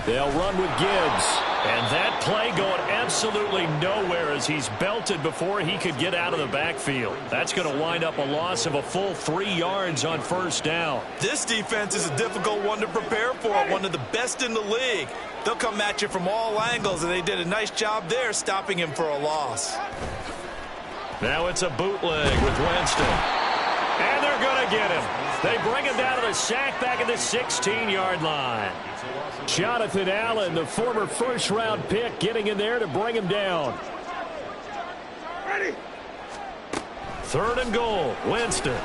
They'll run with Gibbs. And that play going absolutely nowhere as he's belted before he could get out of the backfield. That's going to wind up a loss of a full 3 yards on first down. This defense is a difficult one to prepare for, one of the best in the league. They'll come at you from all angles, and they did a nice job there stopping him for a loss. Now it's a bootleg with Winston. And they're going to get him. They bring him down to the sack back at the 16-yard line. Jonathan Allen, the former first-round pick, getting in there to bring him down. Ready. 3rd and goal, Winston.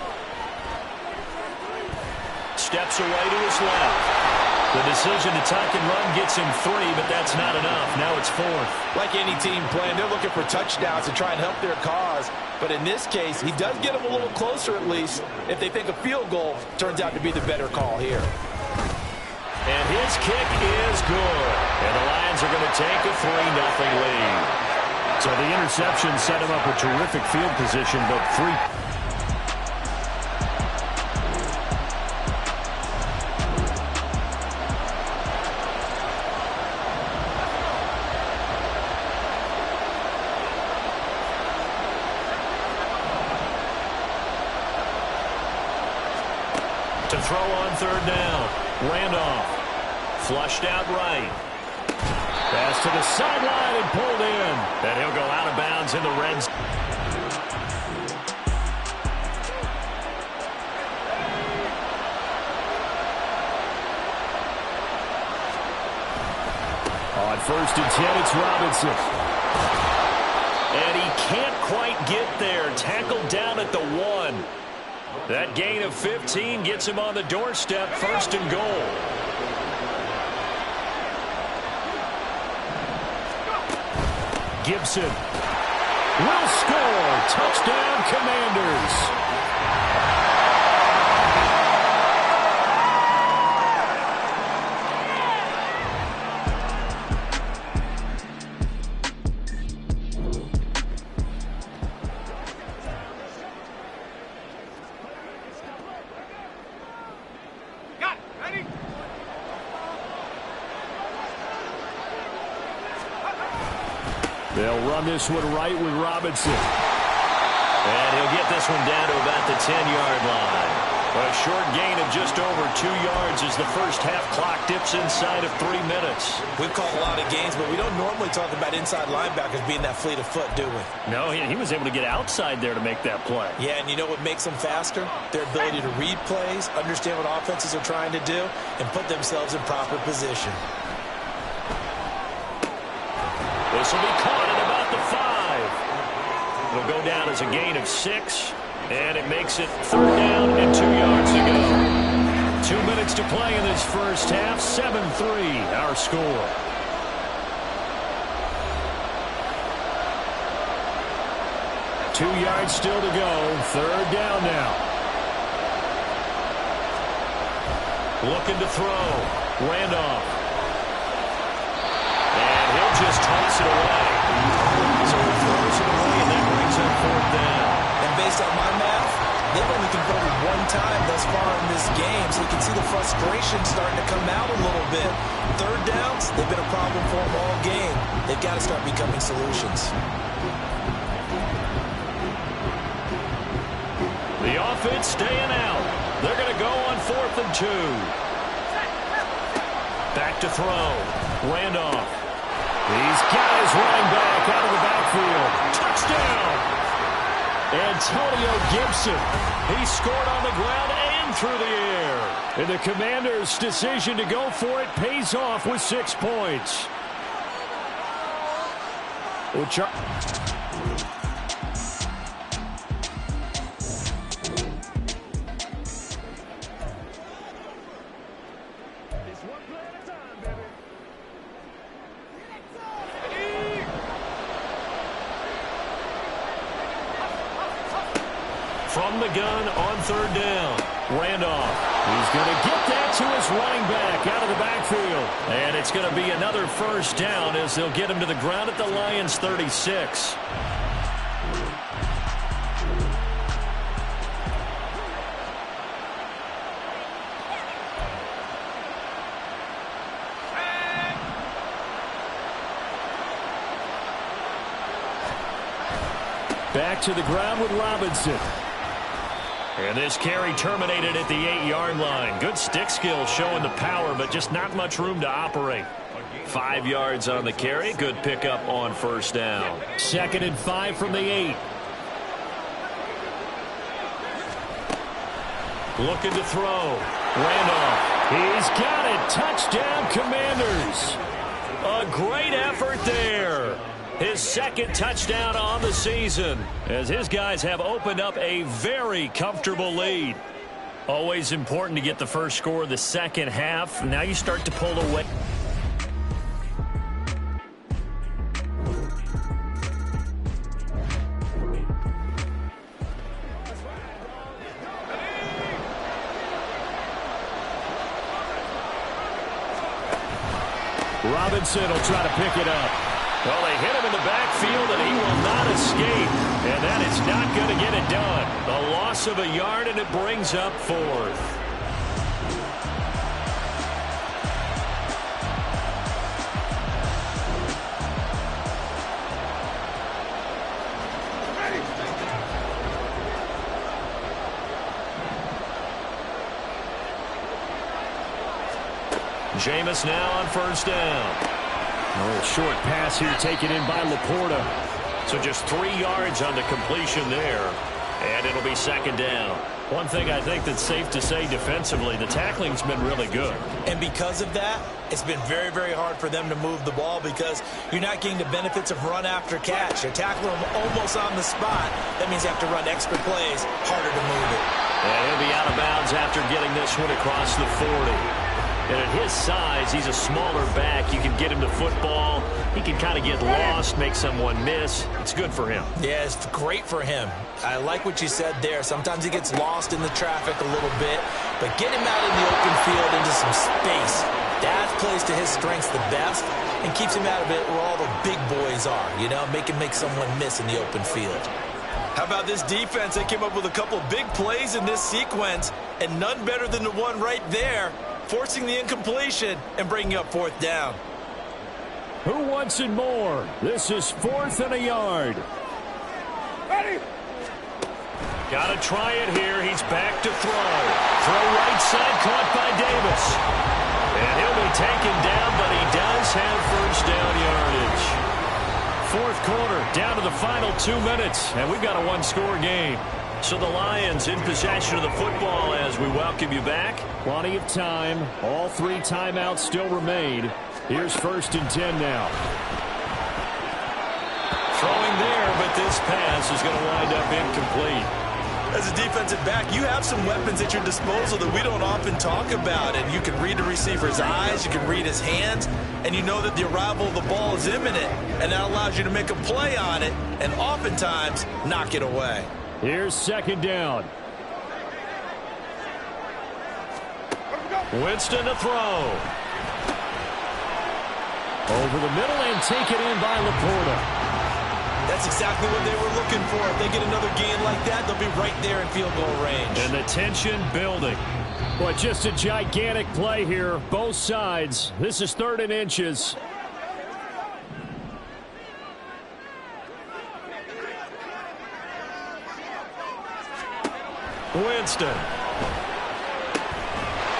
Steps away to his left. The decision to tuck and run gets him 3, but that's not enough. Now it's 4th. Like any team playing, they're looking for touchdowns to try and help their cause. But in this case, he does get them a little closer at least if they think a field goal turns out to be the better call here. And his kick is good. And the Lions are going to take a 3-0 lead. So the interception set him up a terrific field position, but 3. To throw on 3rd down. Randolph. Flushed out right. Pass to the sideline and pulled in. And he'll go out of bounds in the red zone. On 1st and 10, it's Robinson. And he can't quite get there. Tackled down at the 1. That gain of 15 gets him on the doorstep, 1st and goal. Gibson will score. Touchdown, Commanders. They'll run this one right with Robinson. And he'll get this one down to about the 10-yard line. A short gain of just over 2 yards as the first half clock dips inside of 3 minutes. We've called a lot of games, but we don't normally talk about inside linebackers being that fleet of foot, do we? No, he was able to get outside there to make that play. Yeah, and you know what makes them faster? Their ability to read plays, understand what offenses are trying to do, and put themselves in proper position. This will be caught at about the 5. It'll go down as a gain of 6, and it makes it 3rd down and 2 yards to go. 2 minutes to play in this first half. 7-3, our score. Two yards still to go. 3rd down now. Looking to throw. Randolph. And he'll just toss it away. So he throws it away, and that brings up 4th down. And based on my math, they've only converted 1 time thus far in this game, so you can see the frustration starting to come out a little bit. 3rd downs, they've been a problem for them all game. They've got to start becoming solutions. The offense staying out. They're going to go on 4th and 2. Back to throw. Randolph. He's got his running back out of the backfield. Touchdown! Antonio Gibson. He scored on the ground and through the air. And the Commanders' decision to go for it pays off with 6 points. From the gun on 3rd down. Randolph. He's going to get that to his running back out of the backfield. And it's going to be another 1st down as they'll get him to the ground at the Lions' 36. Back to the ground with Robinson. And this carry terminated at the 8-yard line. Good stick skill showing the power, but just not much room to operate. 5 yards on the carry. Good pickup on first down. 2nd and 5 from the 8. Looking to throw. Randolph. He's got it. Touchdown, Commanders. A great effort there. His 2nd touchdown on the season as his guys have opened up a very comfortable lead. Always important to get the first score of the second half. Now you start to pull away. Robinson will try to pick it up. Well, they hit him in the backfield, and he will not escape. And that is not going to get it done. A loss of a yard, and it brings up 4th. Jameis now on first down. A little short pass here taken in by Laporta. So just 3 yards on the completion there. And it'll be 2nd down. One thing I think that's safe to say defensively, the tackling's been really good. And because of that, it's been very, very hard for them to move the ball because you're not getting the benefits of run after catch. You're tackling them almost on the spot. That means you have to run extra plays, harder to move it. And he'll be out of bounds after getting this one across the 40. And at his size, he's a smaller back. You can get him to football. He can kind of get lost, make someone miss. It's good for him. Yeah, it's great for him. I like what you said there. Sometimes he gets lost in the traffic a little bit. But get him out in the open field into some space. That plays to his strengths the best and keeps him out of it where all the big boys are. You know, make someone miss in the open field. How about this defense? They came up with a couple of big plays in this sequence, and none better than the one right there, forcing the incompletion and bringing up 4th down. Who wants it more? This is 4th and a yard. Ready? Got to try it here. He's back to throw. Throw right side, caught by Davis. And he'll be taken down, but he does have first down yardage. 4th quarter, down to the final 2 minutes, and we've got a 1-score game. So the Lions in possession of the football as we welcome you back. Plenty of time. All 3 timeouts still remain. Here's 1st and 10 now. Throwing there, but this pass is going to wind up incomplete. As a defensive back, you have some weapons at your disposal that we don't often talk about. And you can read the receiver's eyes, you can read his hands, and you know that the arrival of the ball is imminent. And that allows you to make a play on it and oftentimes knock it away. Here's 2nd down. Winston to throw. Over the middle and taken in by Laporta. That's exactly what they were looking for. If they get another gain like that, they'll be right there in field goal range. And the tension building. Boy, just a gigantic play here. Both sides. This is 3rd and inches. Winston.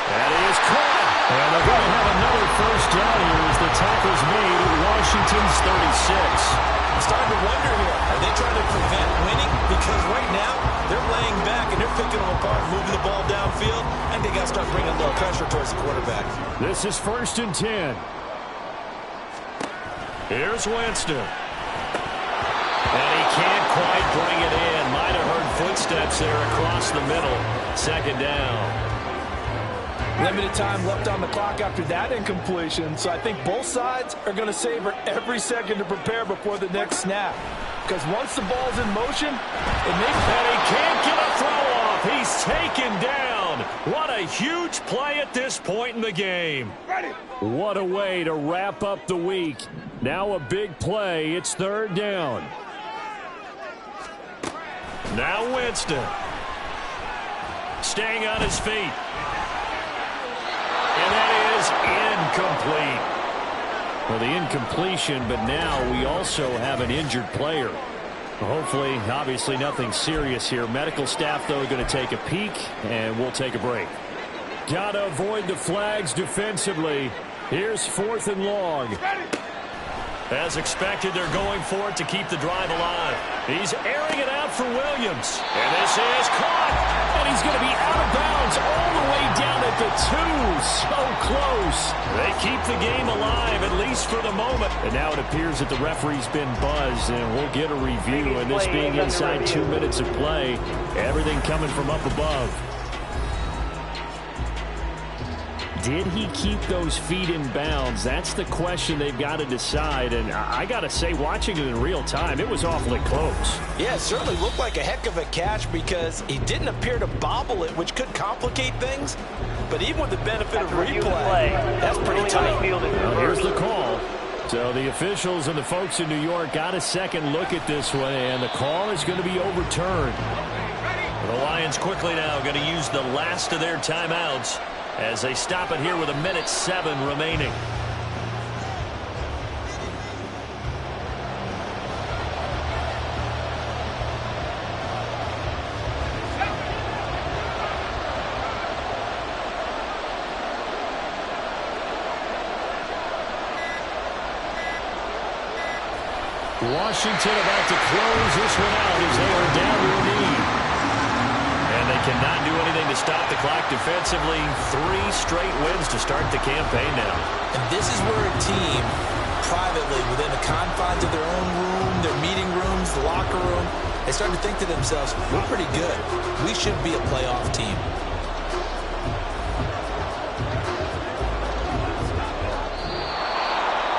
That is caught. And they're going to have another first down here as the tackle's made at Washington's 36. I'm starting to wonder here, are they trying to prevent winning? Because right now, they're laying back and they're picking them apart, moving the ball downfield, and they got to start bringing a little pressure towards the quarterback. This is 1st and 10. Here's Winston. And he can't quite bring it in. Might have heard footsteps there across the middle. 2nd down. Limited time left on the clock after that incompletion, so I think both sides are going to savor every second to prepare before the next snap. Because once the ball's in motion, it may... And he can't get a throw off. He's taken down. What a huge play at this point in the game. Ready? What a way to wrap up the week. Now a big play. It's 3rd down. Now Winston. Staying on his feet. And that is incomplete. Well, the incompletion, but now we also have an injured player. Hopefully, obviously nothing serious here. Medical staff, though, going to take a peek, and we'll take a break. Got to avoid the flags defensively. Here's 4th and long. As expected, they're going for it to keep the drive alive. He's airing it out for Williams. And this is caught. And he's going to be out of bounds all the way down at the 2. So close. They keep the game alive, at least for the moment. And now it appears that the referee's been buzzed, and we'll get a review. And this being inside 2 minutes of play, everything coming from up above. Did he keep those feet in bounds? That's the question they've got to decide. And I got to say, watching it in real time, it was awfully close. Yeah, it certainly looked like a heck of a catch because he didn't appear to bobble it, which could complicate things. But even with the benefit of replay, that's pretty tight. Well, here's the call. So the officials and the folks in New York got a second look at this one, and the call is going to be overturned. The Lions quickly now going to use the last of their timeouts as they stop it here with 1:07 remaining. Washington about to close this one out as they are down to a knee. And they cannot do anything to stop the clock defensively. 3 straight wins to start the campaign now. And this is where a team, privately, within the confines of their own room, their meeting rooms, the locker room, they start to think to themselves, we're pretty good. We should be a playoff team.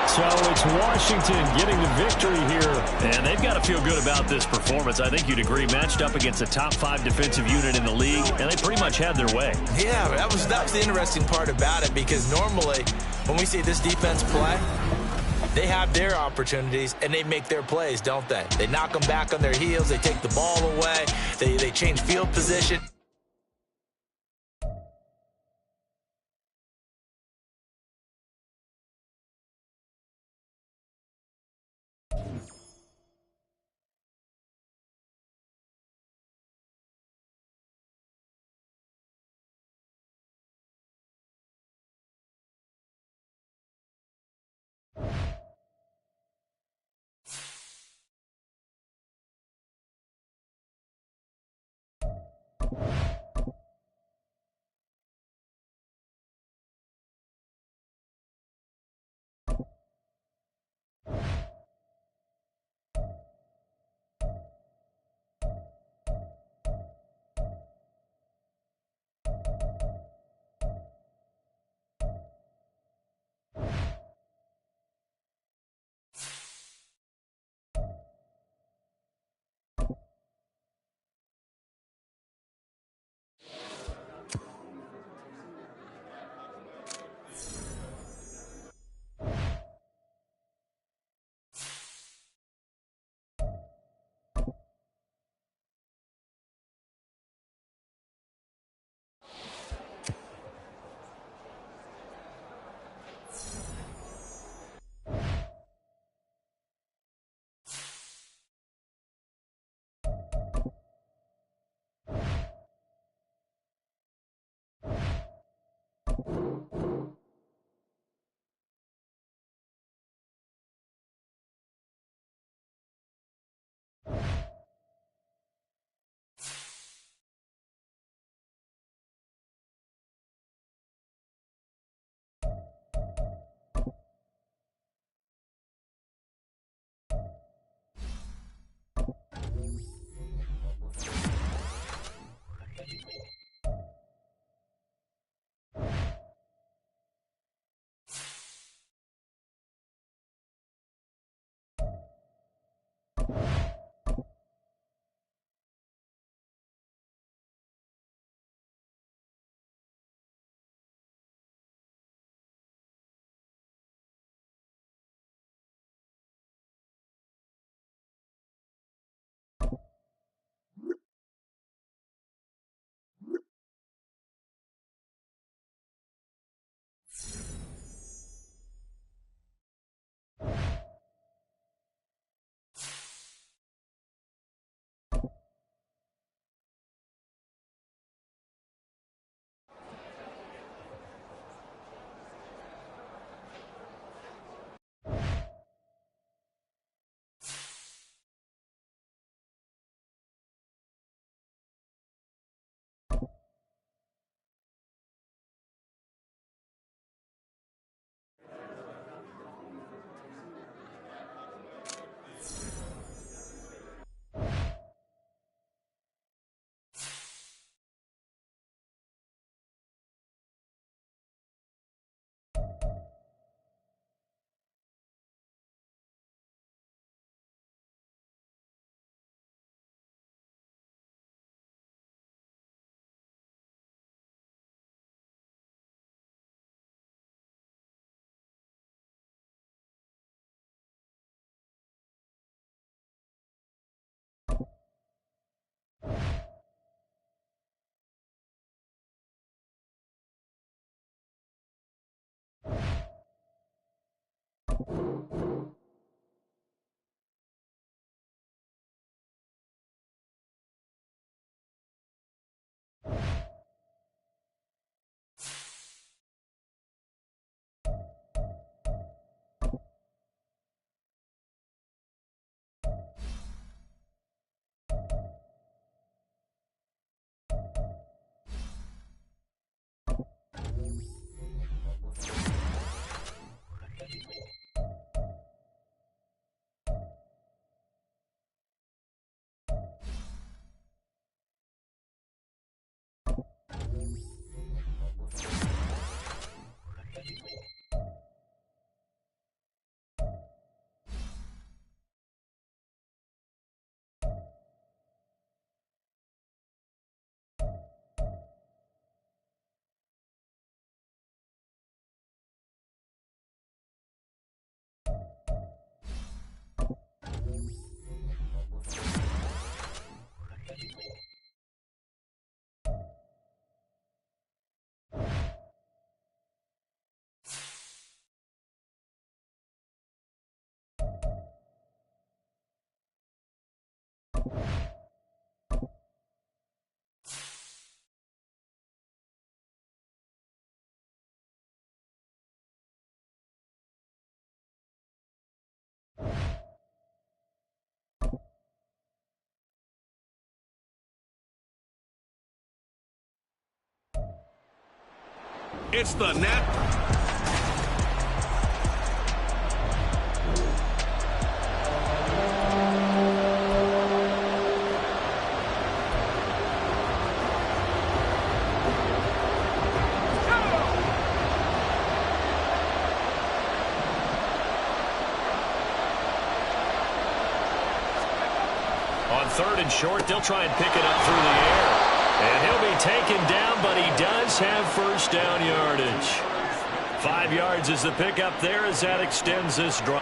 So it's Washington getting the victory here. And they've got to feel good about this performance. I think you'd agree, matched up against a top 5 defensive unit in the league, and they pretty much had their way. Yeah, that was the interesting part about it, because normally when we see this defense play, they have their opportunities and they make their plays, don't they? They knock them back on their heels. They take the ball away. They change field position. It's the net. On 3rd and short, they'll try and pick it up through the air. And he'll be taken down, but he does have first down yardage. 5 yards is the pickup there as that extends this drive.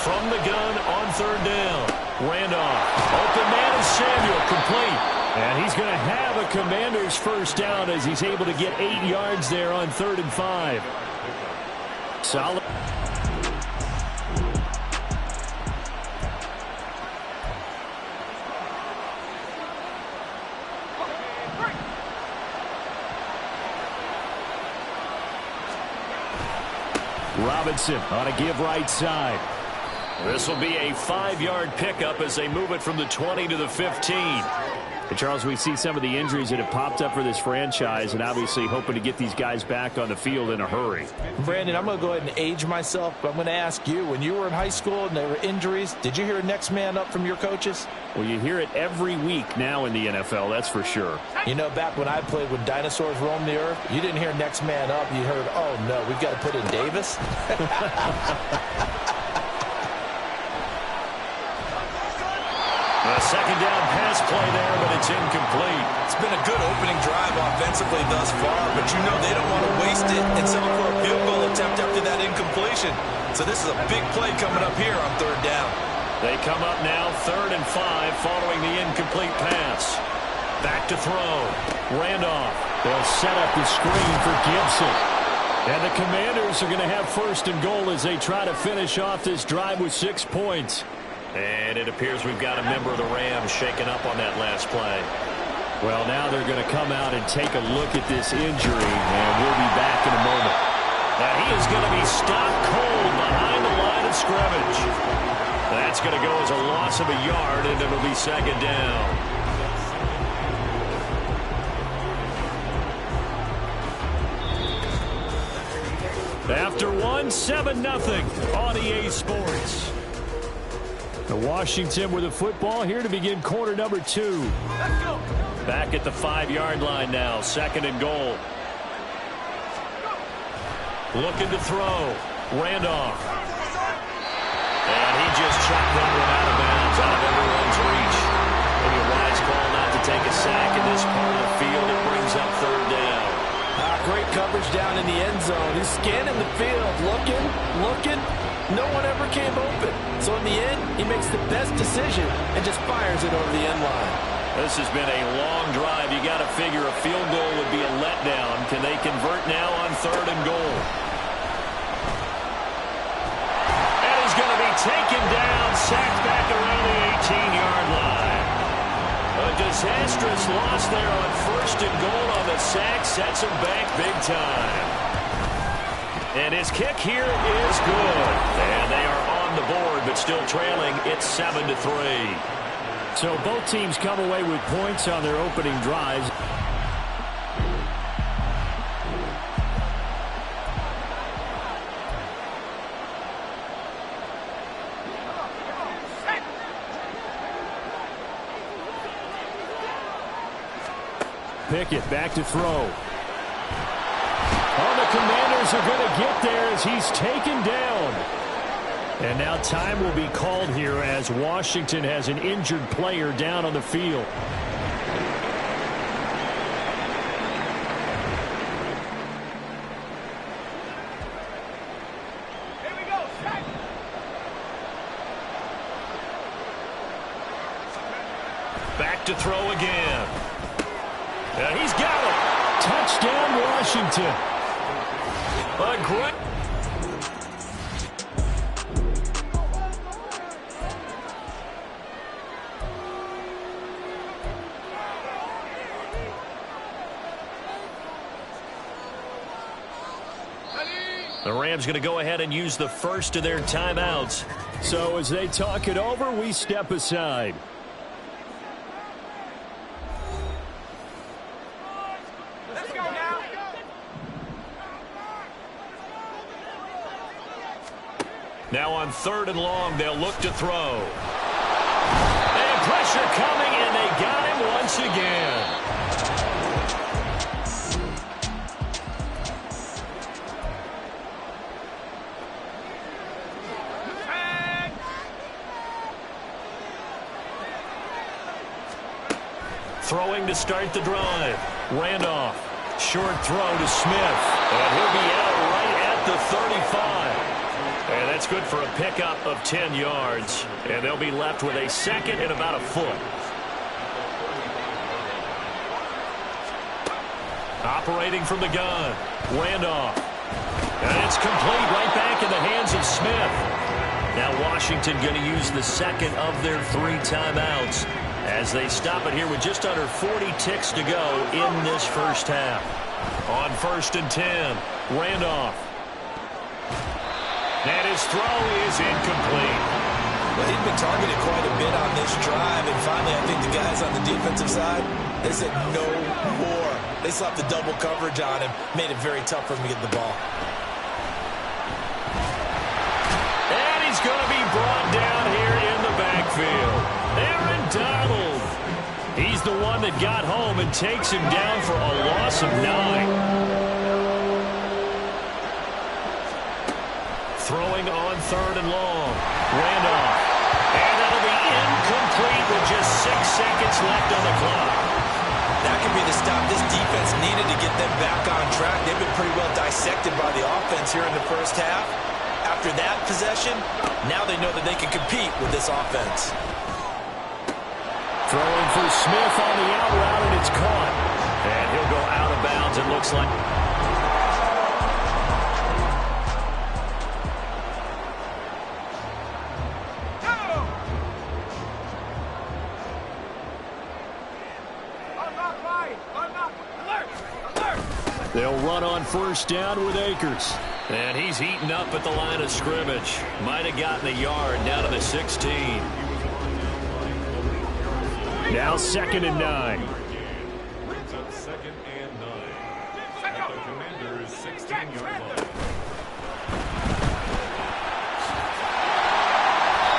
From the gun on 3rd down. Randolph. Open man is Samuel, complete. And he's going to have a Commander's first down as he's able to get 8 yards there on 3rd and 5. Solid. Robinson on a give right side. This will be a 5-yard pickup as they move it from the 20 to the 15. And Charles, we see some of the injuries that have popped up for this franchise and obviously hoping to get these guys back on the field in a hurry. Brandon, I'm going to go ahead and age myself, but I'm going to ask you, when you were in high school and there were injuries, did you hear next man up from your coaches? Well, you hear it every week now in the NFL, that's for sure. You know, back when I played when dinosaurs roamed the earth, you didn't hear next man up. You heard, oh, no, we've got to put in Davis. A second down pass play there, but it's incomplete. It's been a good opening drive offensively thus far, but you know they don't want to waste it and settle for a field goal attempt after that incompletion. So this is a big play coming up here on 3rd down. They come up now 3rd and 5 following the incomplete pass. Back to throw. Randolph. They'll set up the screen for Gibson. And the Commanders are going to have 1st and goal as they try to finish off this drive with 6 points. And it appears we've got a member of the Rams shaken up on that last play. Well, now they're going to come out and take a look at this injury, and we'll be back in a moment. Now he is going to be stopped cold behind the line of scrimmage. That's going to go as a loss of a yard, and it'll be 2nd down. After 7-0 on EA Sports. The Washington with the football here to begin quarter number 2. Back at the 5-yard line now, 2nd and goal. Looking to throw. Randolph. And he just chopped that one out of bounds, out of everyone's reach. Maybe a wise call not to take a sack in this part of the field. It brings up 3rd down. Great coverage down in the end zone. He's scanning the field, looking, No one ever came open. So in the end, he makes the best decision and just fires it over the end line. This has been a long drive. You got to figure a field goal would be a letdown. Can they convert now on 3rd and goal? And he's going to be taken down, sacked back around the 18-yard line. A disastrous loss there on 1st and goal on the sack. Sets him back big time. And his kick here is good. And they are on the board, but still trailing. It's 7-3. So both teams come away with points on their opening drives. Pickett back to throw. Oh, the Commanders are going to get there as he's taken down. And now time will be called here as Washington has an injured player down on the field. Here we go, set. Back to throw again. He's got it. Touchdown, Washington. A great... The Rams going to go ahead and use the first of their timeouts. So as they talk it over, we step aside. Let's go now. Now on 3rd and long, they'll look to throw. And pressure coming, and they got him once again. Throwing to start the drive. Randolph. Short throw to Smith. And he'll be out right at the 35. And that's good for a pickup of 10 yards. And they'll be left with a second and about a foot. Operating from the gun. Randolph. And it's complete right back in the hands of Smith. Now Washington going to use the second of their 3 timeouts as they stop it here with just under 40 ticks to go in this first half. On 1st and 10, Randolph. And his throw is incomplete. Well, he'd been targeted quite a bit on this drive, and finally I think the guys on the defensive side, they said no more. They slapped the double coverage on him, made it very tough for him to get the ball. And he's going to be brought down here in the backfield. Aaron Donald. He's the one that got home and takes him down for a loss of 9. Throwing on 3rd and long. Randolph. And that'll be incomplete with just 6 seconds left on the clock. That could be the stop this defense needed to get them back on track. They've been pretty well dissected by the offense here in the first half. After that possession, now they know that they can compete with this offense. Throwing for Smith on the out route, and it's caught. And he'll go out of bounds, it looks like. They'll run on 1st down with Akers. And he's heating up at the line of scrimmage. Might have gotten a yard down to the 16. Now 2nd and 9. Brings up 2nd and 9. At the Commanders' 16-yard line.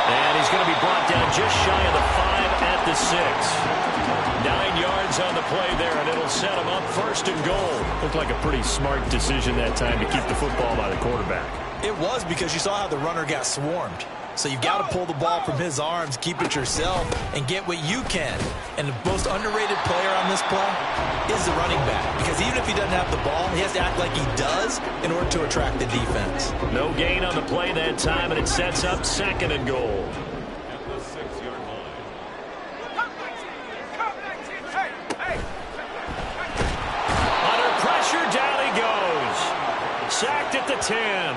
And he's going to be brought down just shy of the 5 at the 6. 9 yards on the play there, and it'll set him up 1st and goal. Looked like a pretty smart decision that time to keep the football by the quarterback. It was, because you saw how the runner got swarmed. So you've got to pull the ball from his arms, keep it yourself, and get what you can. And the most underrated player on this play is the running back. Because even if he doesn't have the ball, he has to act like he does in order to attract the defense. No gain on the play that time, and it sets up 2nd and goal. At the 6-yard line. Under pressure, down he goes. Sacked at the 10.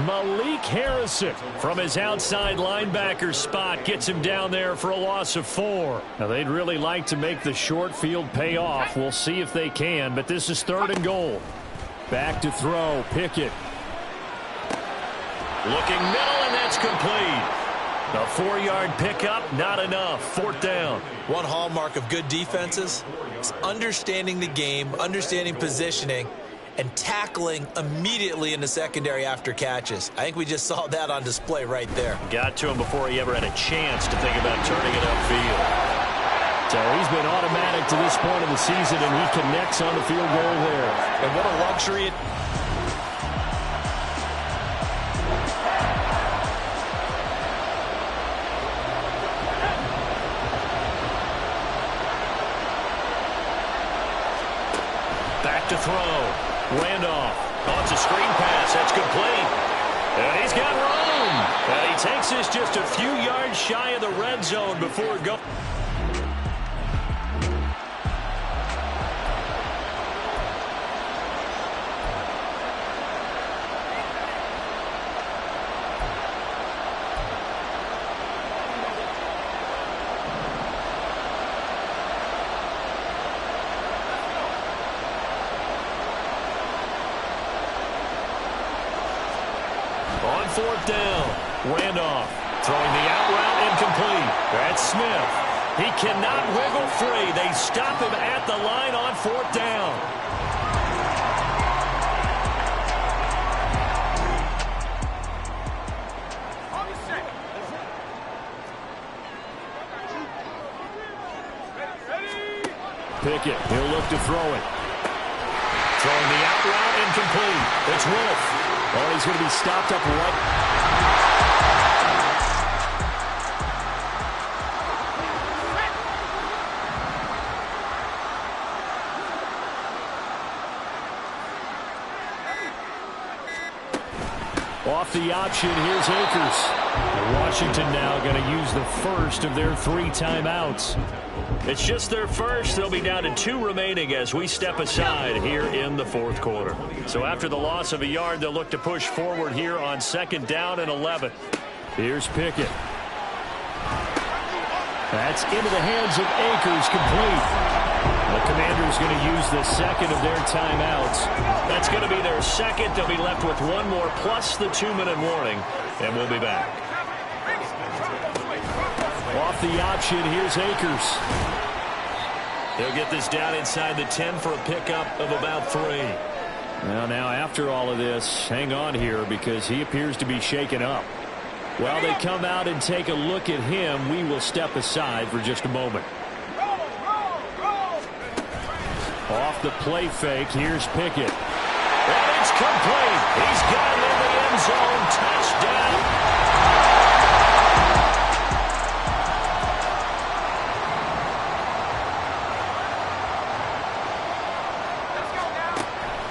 Malik Harrison from his outside linebacker spot gets him down there for a loss of 4. Now, they'd really like to make the short field pay off. We'll see if they can, but this is 3rd and goal. Back to throw, Pickett. Looking middle, and that's complete. A 4-yard pickup, not enough. 4th down. One hallmark of good defenses is understanding the game, understanding positioning, and tackling immediately in the secondary after catches. I think we just saw that on display right there. Got to him before he ever had a chance to think about turning it upfield. So he's been automatic to this point of the season, and he connects on the field goal there. And what a luxury. Back to throw. Randolph. Oh, it's a screen pass. That's complete. And he's got room. And he takes this just a few yards shy of the red zone before going. On 4th down, Randolph throwing the out route incomplete. That's Smith. He cannot wiggle free. They stop him at the line on 4th down. Pickett, he'll look to throw it. Throwing the out route incomplete. It's Wolf. Oh, he's going to be stopped up right. Off the option, here's Akers. Washington now going to use the first of their 3 timeouts. It's just their first. They'll be down to 2 remaining as we step aside here in the 4th quarter. So after the loss of a yard, they'll look to push forward here on 2nd down and 11. Here's Pickett. That's into the hands of Akers, complete. The Commanders going to use the 2nd of their timeouts. That's going to be their 2nd. They'll be left with 1 more plus the 2-minute warning, and we'll be back. Off the option, here's Akers. They'll get this down inside the 10 for a pickup of about 3. Well, now after all of this, hang on here because he appears to be shaken up. While they come out and take a look at him, we will step aside for just a moment. Off the play fake, here's Pickett. And it's complete. He's got it in the end zone. Touchdown.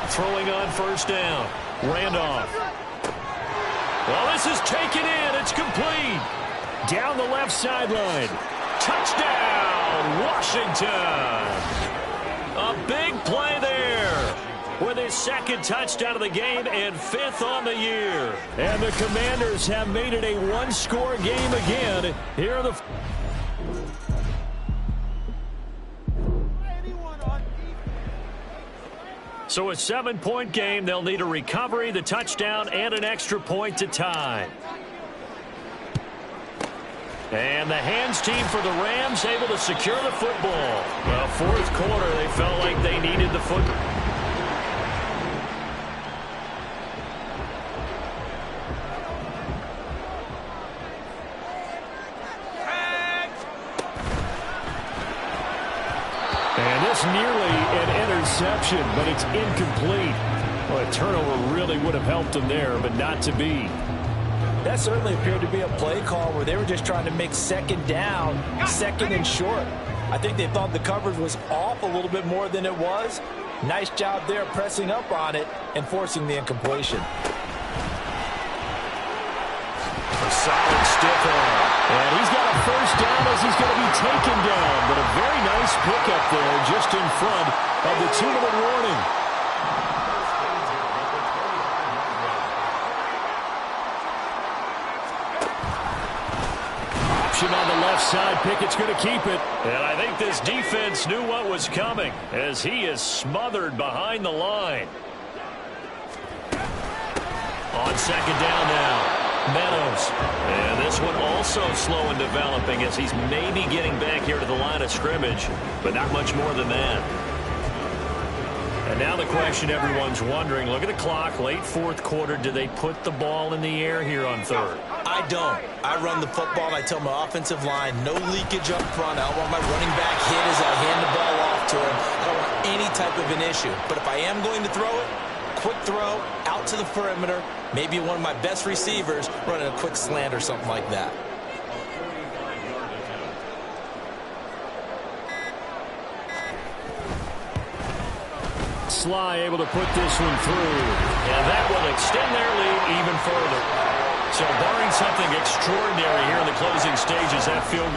Throwing on 1st down. Randolph. Well, this is taken in. It's complete. Down the left sideline. Touchdown, Washington. A big play there with his 2nd touchdown of the game and 5th on the year. And the Commanders have made it a 1-score game again. Here are the... So a 7-point game. They'll need a recovery, the touchdown, and an extra point to tie. And the hands team for the Rams able to secure the football. Well, 4th quarter, they felt like they needed the football. And this nearly an interception, but it's incomplete. Well, a turnover really would have helped them there, but not to be. That certainly appeared to be a play call where they were just trying to make second down, second and short. I think they thought the coverage was off a little bit more than it was. Nice job there pressing up on it and forcing the incompletion. A solid stiff arm. And he's got a first down as he's going to be taken down. But a very nice pickup there just in front of the 2-minute warning. Option on the left side. Pickett's going to keep it. And I think this defense knew what was coming as he is smothered behind the line. On second down now. Meadows. And this one also slow in developing as he's maybe getting back here to the line of scrimmage, but not much more than that. And now the question everyone's wondering, look at the clock, late fourth quarter, do they put the ball in the air here on third? I don't. I run the football, and I tell my offensive line, no leakage up front. I don't want my running back hit as I hand the ball off to him. I don't want any type of an issue. But if I am going to throw it, quick throw, out to the perimeter, maybe one of my best receivers running a quick slant or something like that. Sly able to put this one through, and that will extend their lead even further. So barring something extraordinary here in the closing stages, that field...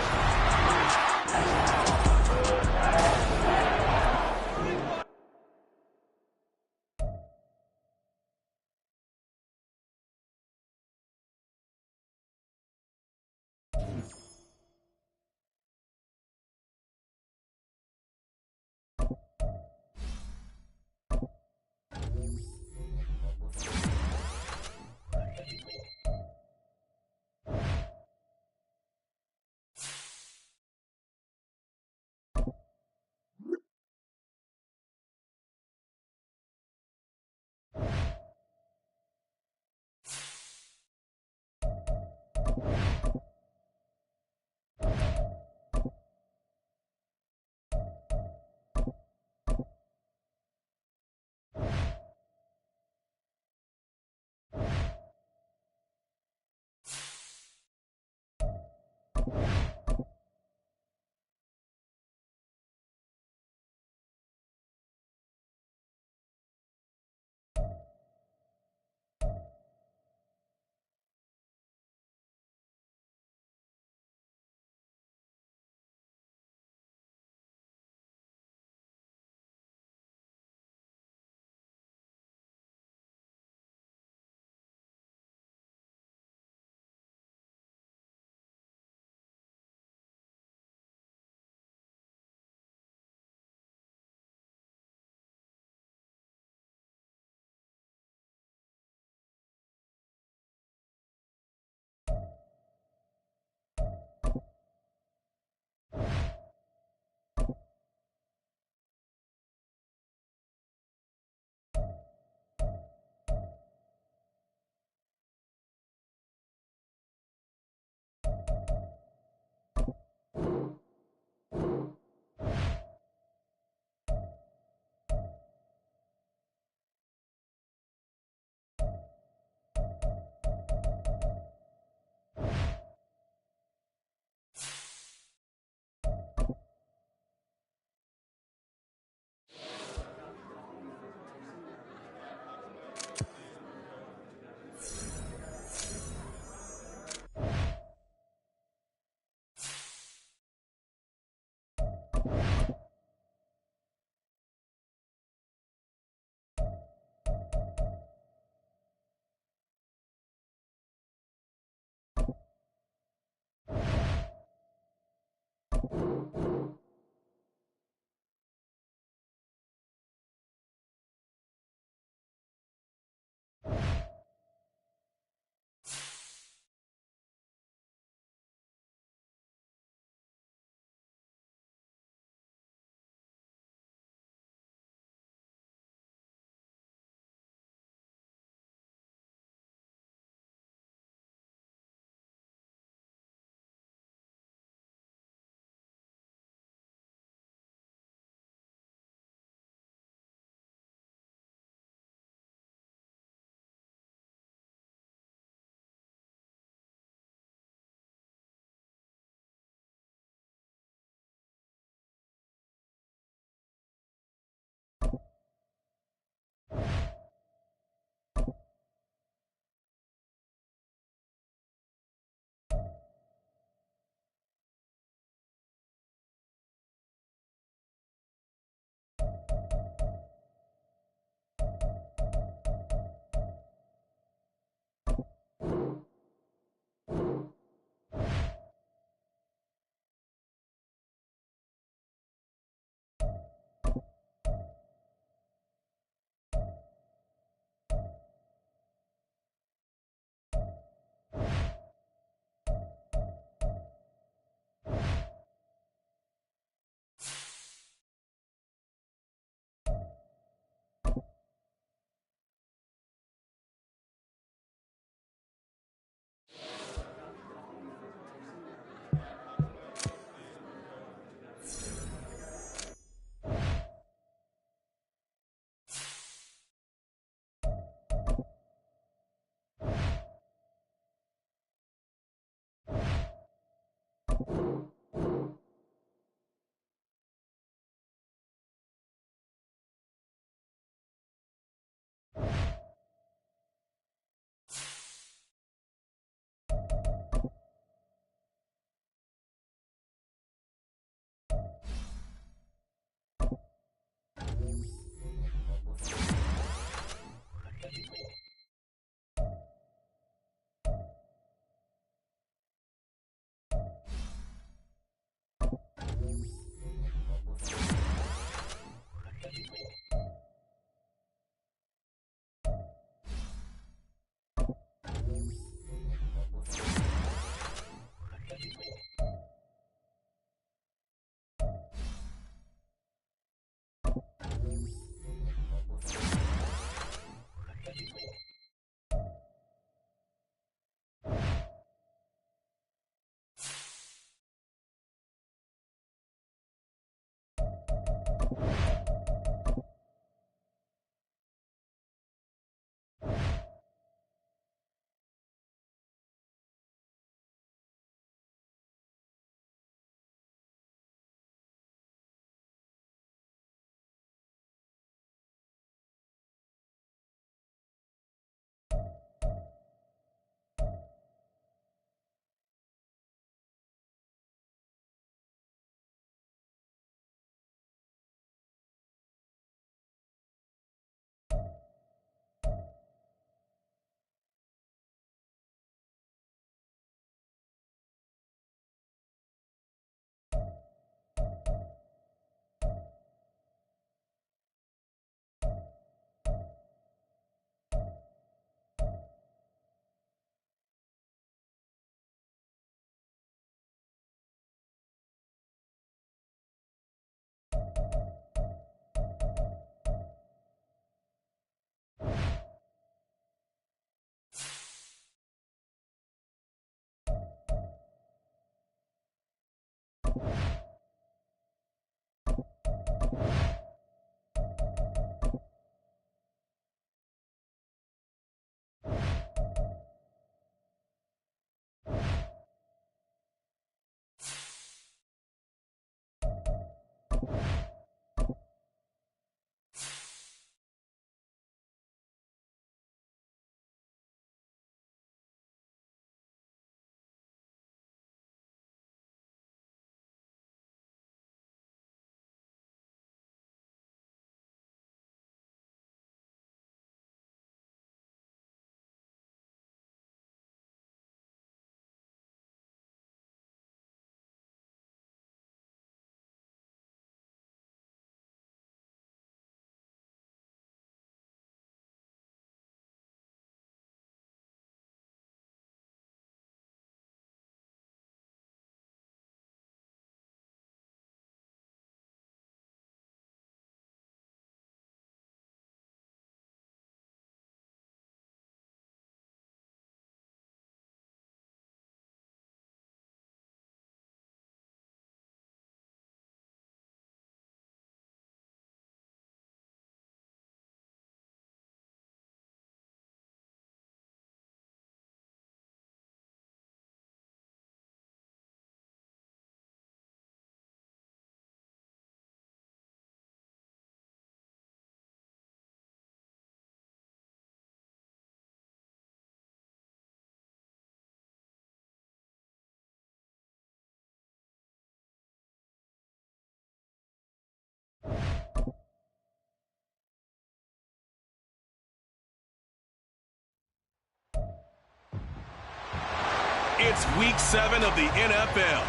It's week 7 of the NFL,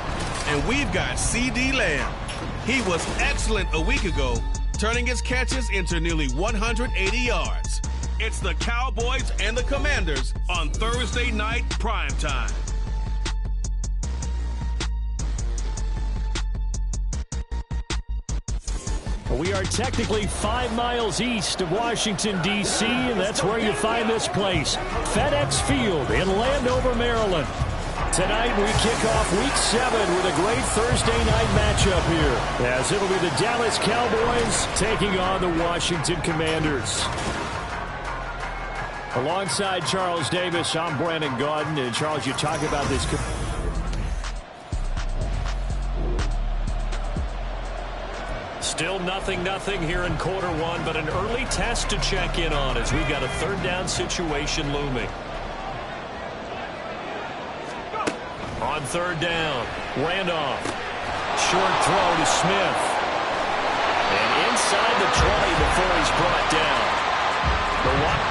and we've got C.D. Lamb. He was excellent a week ago, turning his catches into nearly 180 yards. It's the Cowboys and the Commanders on Thursday night primetime. We are technically 5 miles east of Washington, D.C., and that's where you find this place, FedEx Field in Landover, Maryland. Tonight we kick off week 7 with a great Thursday night matchup here, as it'll be the Dallas Cowboys taking on the Washington Commanders. Alongside Charles Davis, I'm Brandon Gaudin. And Charles, you talk about this. Still 0-0 here in quarter one, but an early test to check in on as we've got a third down situation looming. On third down, Randolph. Short throw to Smith. And inside the 20 before he's brought down. The one.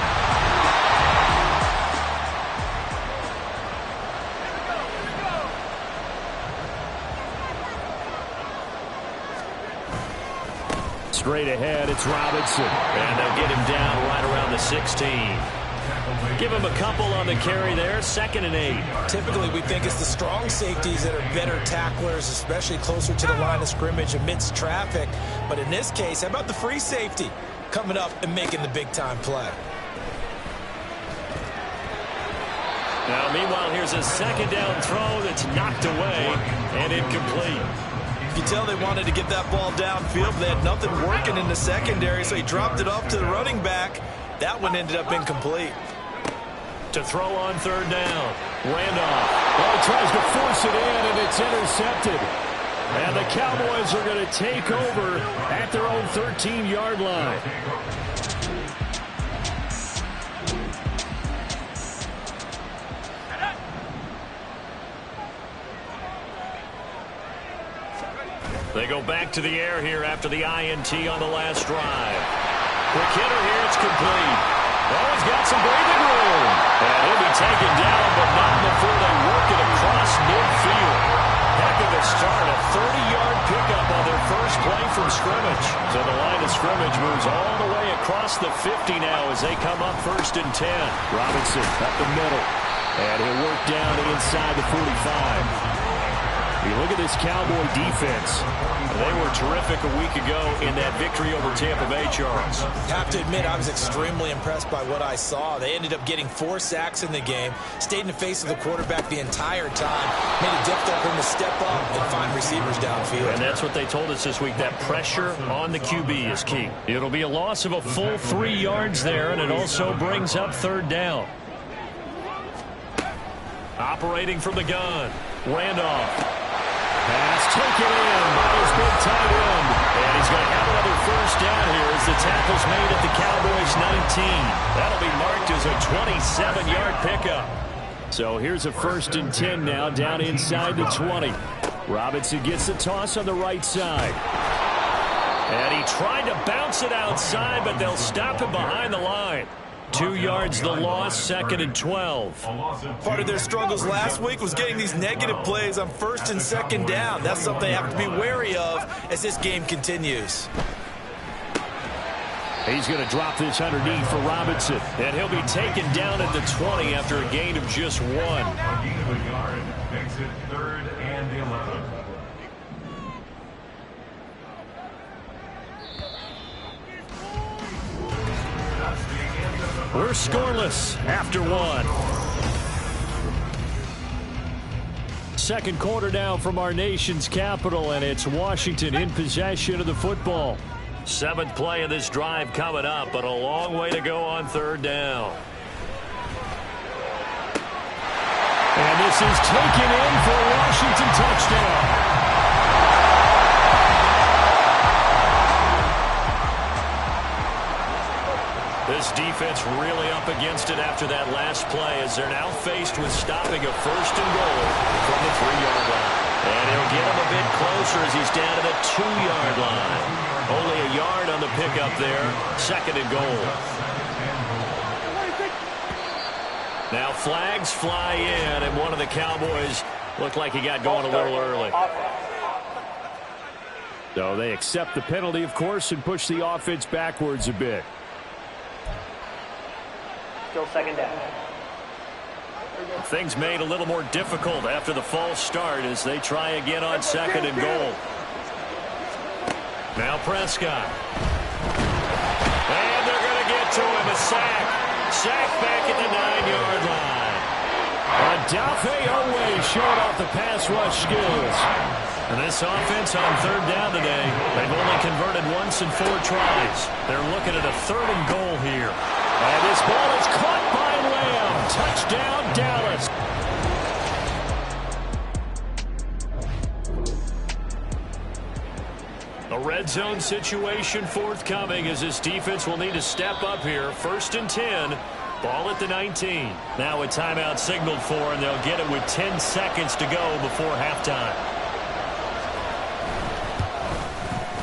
Straight ahead, it's Robinson. And they'll get him down right around the 16. Give him a couple on the carry there, 2nd and 8. Typically, we think it's the strong safeties that are better tacklers, especially closer to the line of scrimmage amidst traffic. But in this case, how about the free safety coming up and making the big-time play? Now, meanwhile, here's a 2nd down throw that's knocked away and incomplete. You can tell they wanted to get that ball downfield. They had nothing working in the secondary, so he dropped it off to the running back. That one ended up incomplete. To throw on third down, Randolph. Well, he tries to force it in, and it's intercepted. And the Cowboys are going to take over at their own 13-yard line. They go back to the air here after the INT on the last drive. Quick hitter here, it's complete. Oh, he's got some breathing room. And he'll be taken down, but not before they work it across midfield. Heck of a start, a 30-yard pickup on their first play from scrimmage. So the line of scrimmage moves all the way across the 50 now as they come up 1st and 10. Robinson up the middle. And he'll work down inside the 45. You look at this Cowboy defense. They were terrific a week ago in that victory over Tampa Bay, Charles. Have to admit, I was extremely impressed by what I saw. They ended up getting 4 sacks in the game, stayed in the face of the quarterback the entire time, made it difficult for him to step up and find receivers downfield. And that's what they told us this week, that pressure on the QB is key. It'll be a loss of a full 3 yards there, and it also brings up third down. Operating from the gun, Randolph. Pass taken in by his big tight end. And he's going to have another first down here as the tackle's made at the Cowboys' 19. That'll be marked as a 27-yard pickup. So here's a 1st and 10 now down inside the 20. Robinson gets the toss on the right side. And he tried to bounce it outside, but they'll stop him behind the line. 2 yards the loss, 2nd and 12. Part of their struggles last week was getting these negative plays on 1st and 2nd down. That's something they have to be wary of as this game continues. He's going to drop this underneath for Robinson. And he'll be taken down at the 20 after a gain of just 1. Makes it 3rd and 11. We're scoreless after 1. 2nd quarter now from our nation's capital, and it's Washington in possession of the football. 7th play of this drive coming up, but a long way to go on third down. And this is taken in for a Washington touchdown. This defense really up against it after that last play as they're now faced with stopping a 1st and goal from the 3-yard line. And he'll get him a bit closer as he's down to the 2-yard line. Only a yard on the pickup there, 2nd and goal. Now flags fly in, and one of the Cowboys looked like he got going a little early. So they accept the penalty, of course, and push the offense backwards a bit. Still 2nd down. Things made a little more difficult after the false start as they try again on 2nd and goal. Now Prescott. And they're going to get to him. A sack. Sack back at the 9-yard line. Odafe Oweh showed off the pass rush skills. And this offense on third down today, they've only converted once in 4 tries. They're looking at a 3rd and goal here. And this ball is caught by Lamb. Touchdown, Dallas. The A red zone situation forthcoming as this defense will need to step up here. 1st and 10. Ball at the 19. Now a timeout signaled for, and they'll get it with 10 seconds to go before halftime.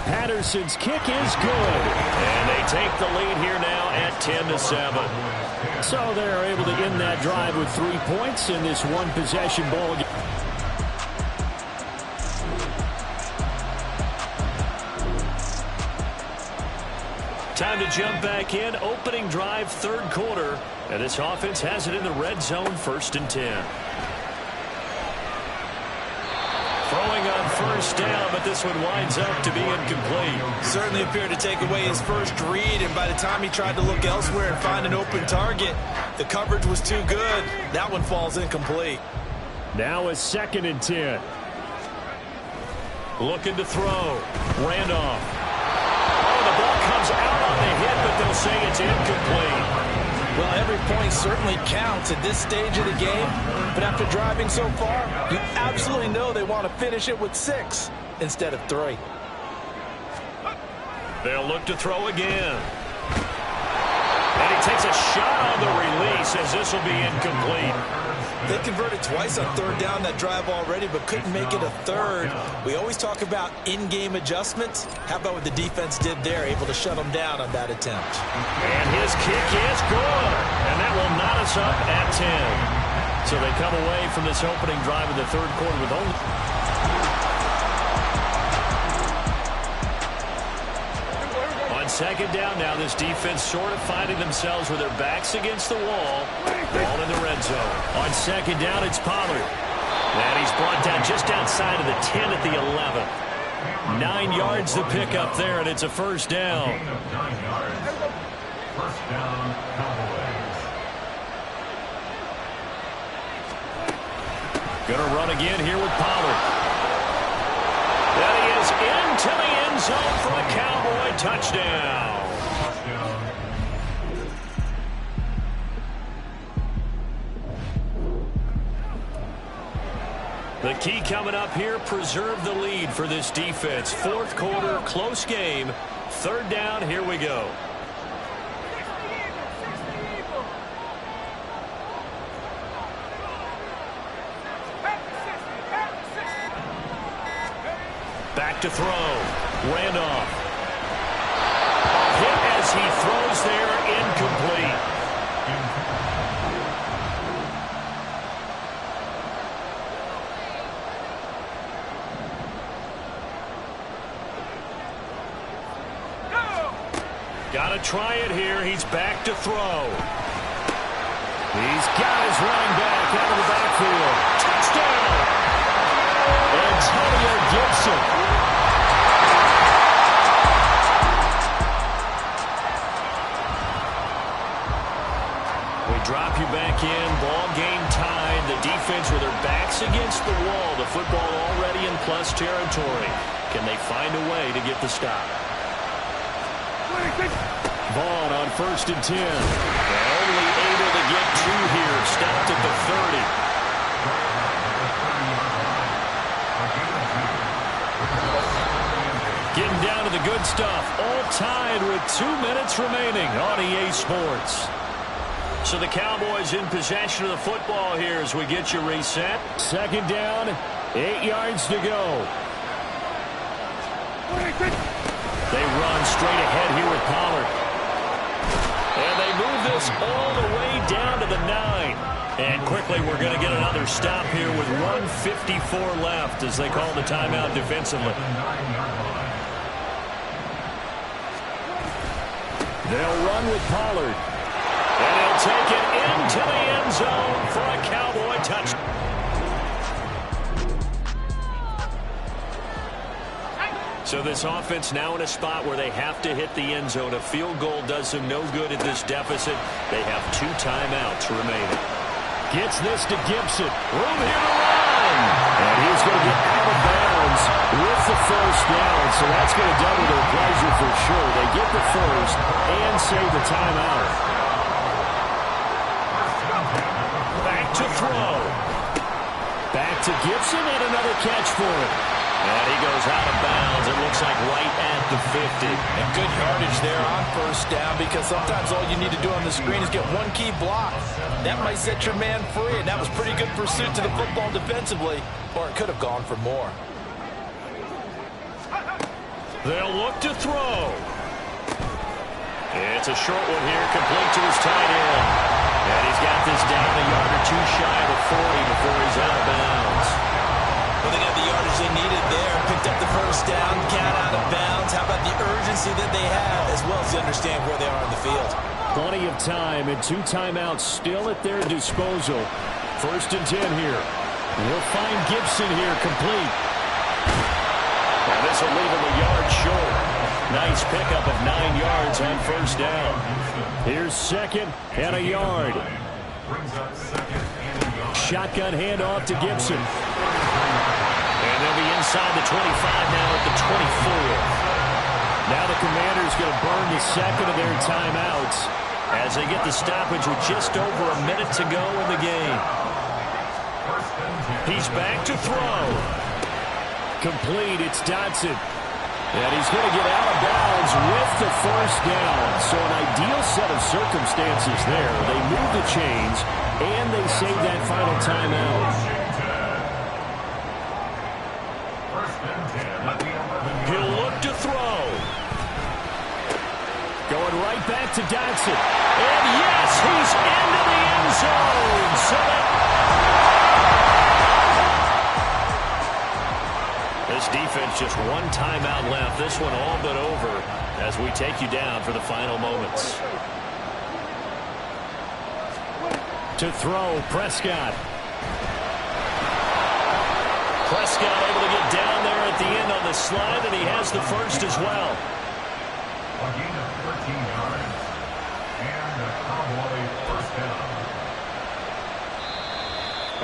Patterson's kick is good. And they take the lead here now at 10-7. So they're able to end that drive with 3 points in this one-possession ball game. Time to jump back in. Opening drive, 3rd quarter. And this offense has it in the red zone, 1st and 10. Throwing on 1st down, but this one winds up to be incomplete. Certainly appeared to take away his first read, and by the time he tried to look elsewhere and find an open target, the coverage was too good. That one falls incomplete. Now a 2nd and 10. Looking to throw. Randolph. The ball comes out on the hit, but they'll say it's incomplete. Well, every point certainly counts at this stage of the game, but after driving so far, you absolutely know they want to finish it with 6 instead of 3. They'll look to throw again. And he takes a shot on the release as this will be incomplete. They converted twice on 3rd down that drive already, but couldn't make it a 3rd. We always talk about in-game adjustments. How about what the defense did there, able to shut them down on that attempt? And his kick is good. And that will knot us up at 10. So they come away from this opening drive in the 3rd quarter with only... On 2nd down now, this defense sort of finding themselves with their backs against the wall. Ball in the red zone. On 2nd down, it's Pollard. And he's brought down just outside of the 10 at the 11. 9 yards to pick up there, and it's a 1st down. 9 yards. 1st down, Cowboys. Gonna run again here with Pollard. And he is into the end zone for a Cowboy touchdown. The key coming up here, preserve the lead for this defense. 4th quarter, close game. 3rd down, here we go. Back to throw. Randolph. Hit as he throws there, incomplete. Got to try it here. He's back to throw. He's got his running back out of the backfield. Touchdown! Antonio Gibson. We drop you back in. Ball game tied. The defense with their backs against the wall. The football already in plus territory. Can they find a way to get the stop? Vaughn on 1st and 10. They're only able to get 2 here. Stopped at the 30. Getting down to the good stuff. All tied with 2 minutes remaining on EA Sports. So the Cowboys in possession of the football here as we get you reset. 2nd down, 8 yards to go. They run straight ahead here with Pollard. And they move this all the way down to the 9. And quickly we're going to get another stop here with 1:54 left as they call the timeout defensively. They'll run with Pollard. And he'll take it into the end zone for a Cowboy touchdown. So this offense now in a spot where they have to hit the end zone. A field goal does them no good at this deficit. They have 2 timeouts remaining. Gets this to Gibson. Room here to run. And he's going to get out of bounds with the 1st down. So that's going to double their pleasure for sure. They get the 1st and save the timeout. Back to throw. Back to Gibson and another catch for him. And he goes out of bounds. It looks like right at the 50. And good yardage there on first down, because sometimes all you need to do on the screen is get one key block. That might set your man free, and that was pretty good pursuit to the football defensively, or it could have gone for more. They'll look to throw. It's a short one here, complete to his tight end. And he's got this down a yard or two shy of the 40 before he's out of bounds. Well, they got the yardage they needed there. Picked up the first down, got out of bounds. How about the urgency that they have, as well as to understand where they are on the field? Plenty of time and 2 timeouts still at their disposal. 1st and 10 here. We'll find Gibson here complete. And this will leave him a yard short. Nice pickup of 9 yards on first down. Here's 2nd and a yard. Shotgun handoff to Gibson. And they'll be inside the 25 now at the 24. Now the Commanders going to burn the 2nd of their timeouts as they get the stoppage with just over a minute to go in the game. He's back to throw. Complete, it's Dotson. And he's going to get out of bounds with the first down. So an ideal set of circumstances there. They move the chains, and they save that final timeout. He'll look to throw. Going right back to Dotson. And yes, he's into the end zone. So this defense just 1 timeout left. This one all but over as we take you down for the final moments. to throw, Prescott. Prescott able to get down there at the end on the slide, and he has the first as well. A gain of 13 yards. And a Cowboy first down.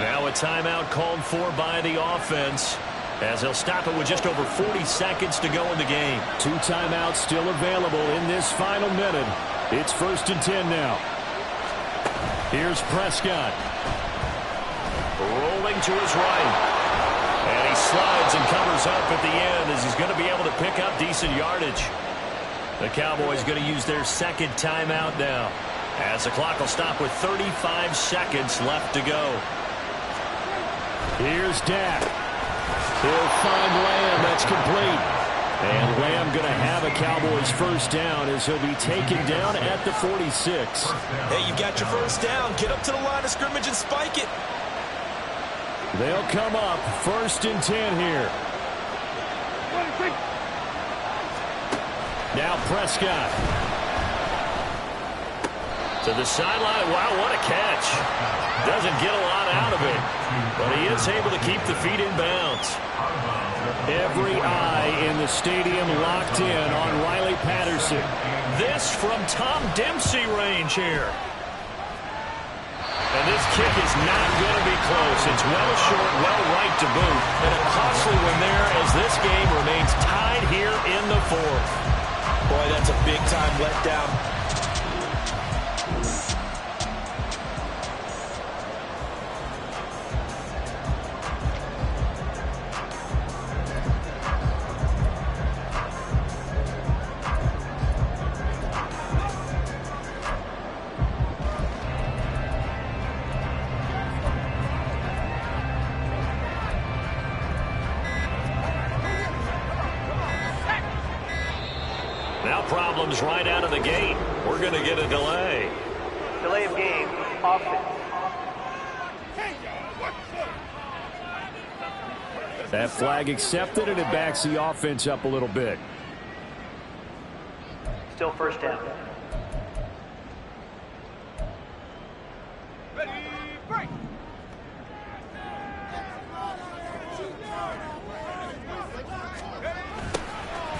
Now a timeout called for by the offense, as they'll stop it with just over 40 seconds to go in the game. 2 timeouts still available in this final minute. It's 1st and 10 now. Here's Prescott. Rolling to his right. And he slides and covers up at the end as he's going to be able to pick up decent yardage. The Cowboys going to use their 2nd timeout now, as the clock will stop with 35 seconds left to go. Here's Dak. He'll find Lamb. That's complete. And Lamb going to have a Cowboys first down as he'll be taken down at the 46. Hey, you got your first down. Get up to the line of scrimmage and spike it. They'll come up 1st and 10 here. Now Prescott. To the sideline. Wow, what a catch. Doesn't get a lot out of it, but he is able to keep the feet in bounds. Every eye in the stadium locked in on Riley Patterson. This from Tom Dempsey range here. And this kick is not going to be close. It's well short, well right to boot. And a costly one there as this game remains tied here in the 4th. Boy, that's a big-time letdown. Problems right out of the gate. We're going to get a delay. Delay of game. Offense. That flag accepted, and it backs the offense up a little bit. Still first down. Ready, break.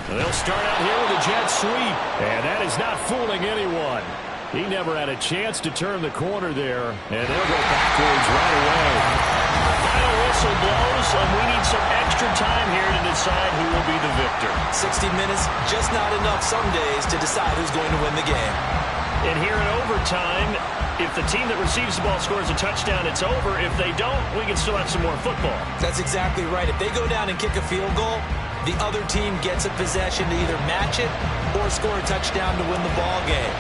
They'll start out here with a jet sweep, and that is not fooling anyone. He never had a chance to turn the corner there, and they'll go backwards right away. Final whistle blows, and we need some extra time here to decide who will be the victor. 60 minutes, just not enough some days to decide who's going to win the game. And here in overtime, if the team that receives the ball scores a touchdown, it's over. If they don't, we can still have some more football. That's exactly right. If they go down and kick a field goal, the other team gets a possession to either match it or score a touchdown to win the ball game.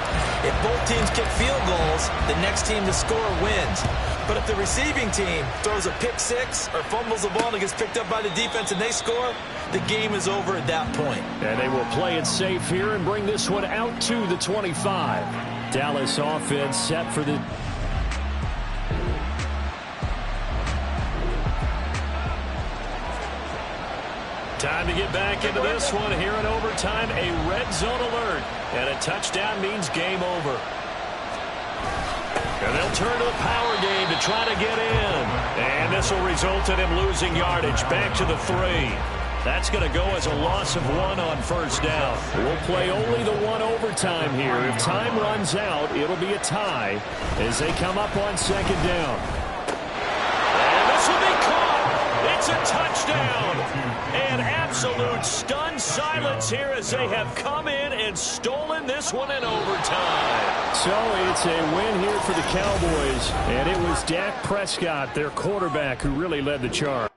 If both teams kick field goals, the next team to score wins. But if the receiving team throws a pick six or fumbles the ball and it gets picked up by the defense and they score, the game is over at that point. And they will play it safe here and bring this one out to the 25. Dallas offense set for the... Time to get back into this one here in overtime. A red zone alert. And a touchdown means game over. And they'll turn to the power game to try to get in. And this will result in him losing yardage. Back to the 3. That's going to go as a loss of 1 on first down. We'll play only the 1 overtime here. If time runs out, it'll be a tie as they come up on second down. And this will be caught. It's a touchdown. And absolute stunned silence here as they have come in and stolen this one in overtime. So it's a win here for the Cowboys. And it was Dak Prescott, their quarterback, who really led the charge.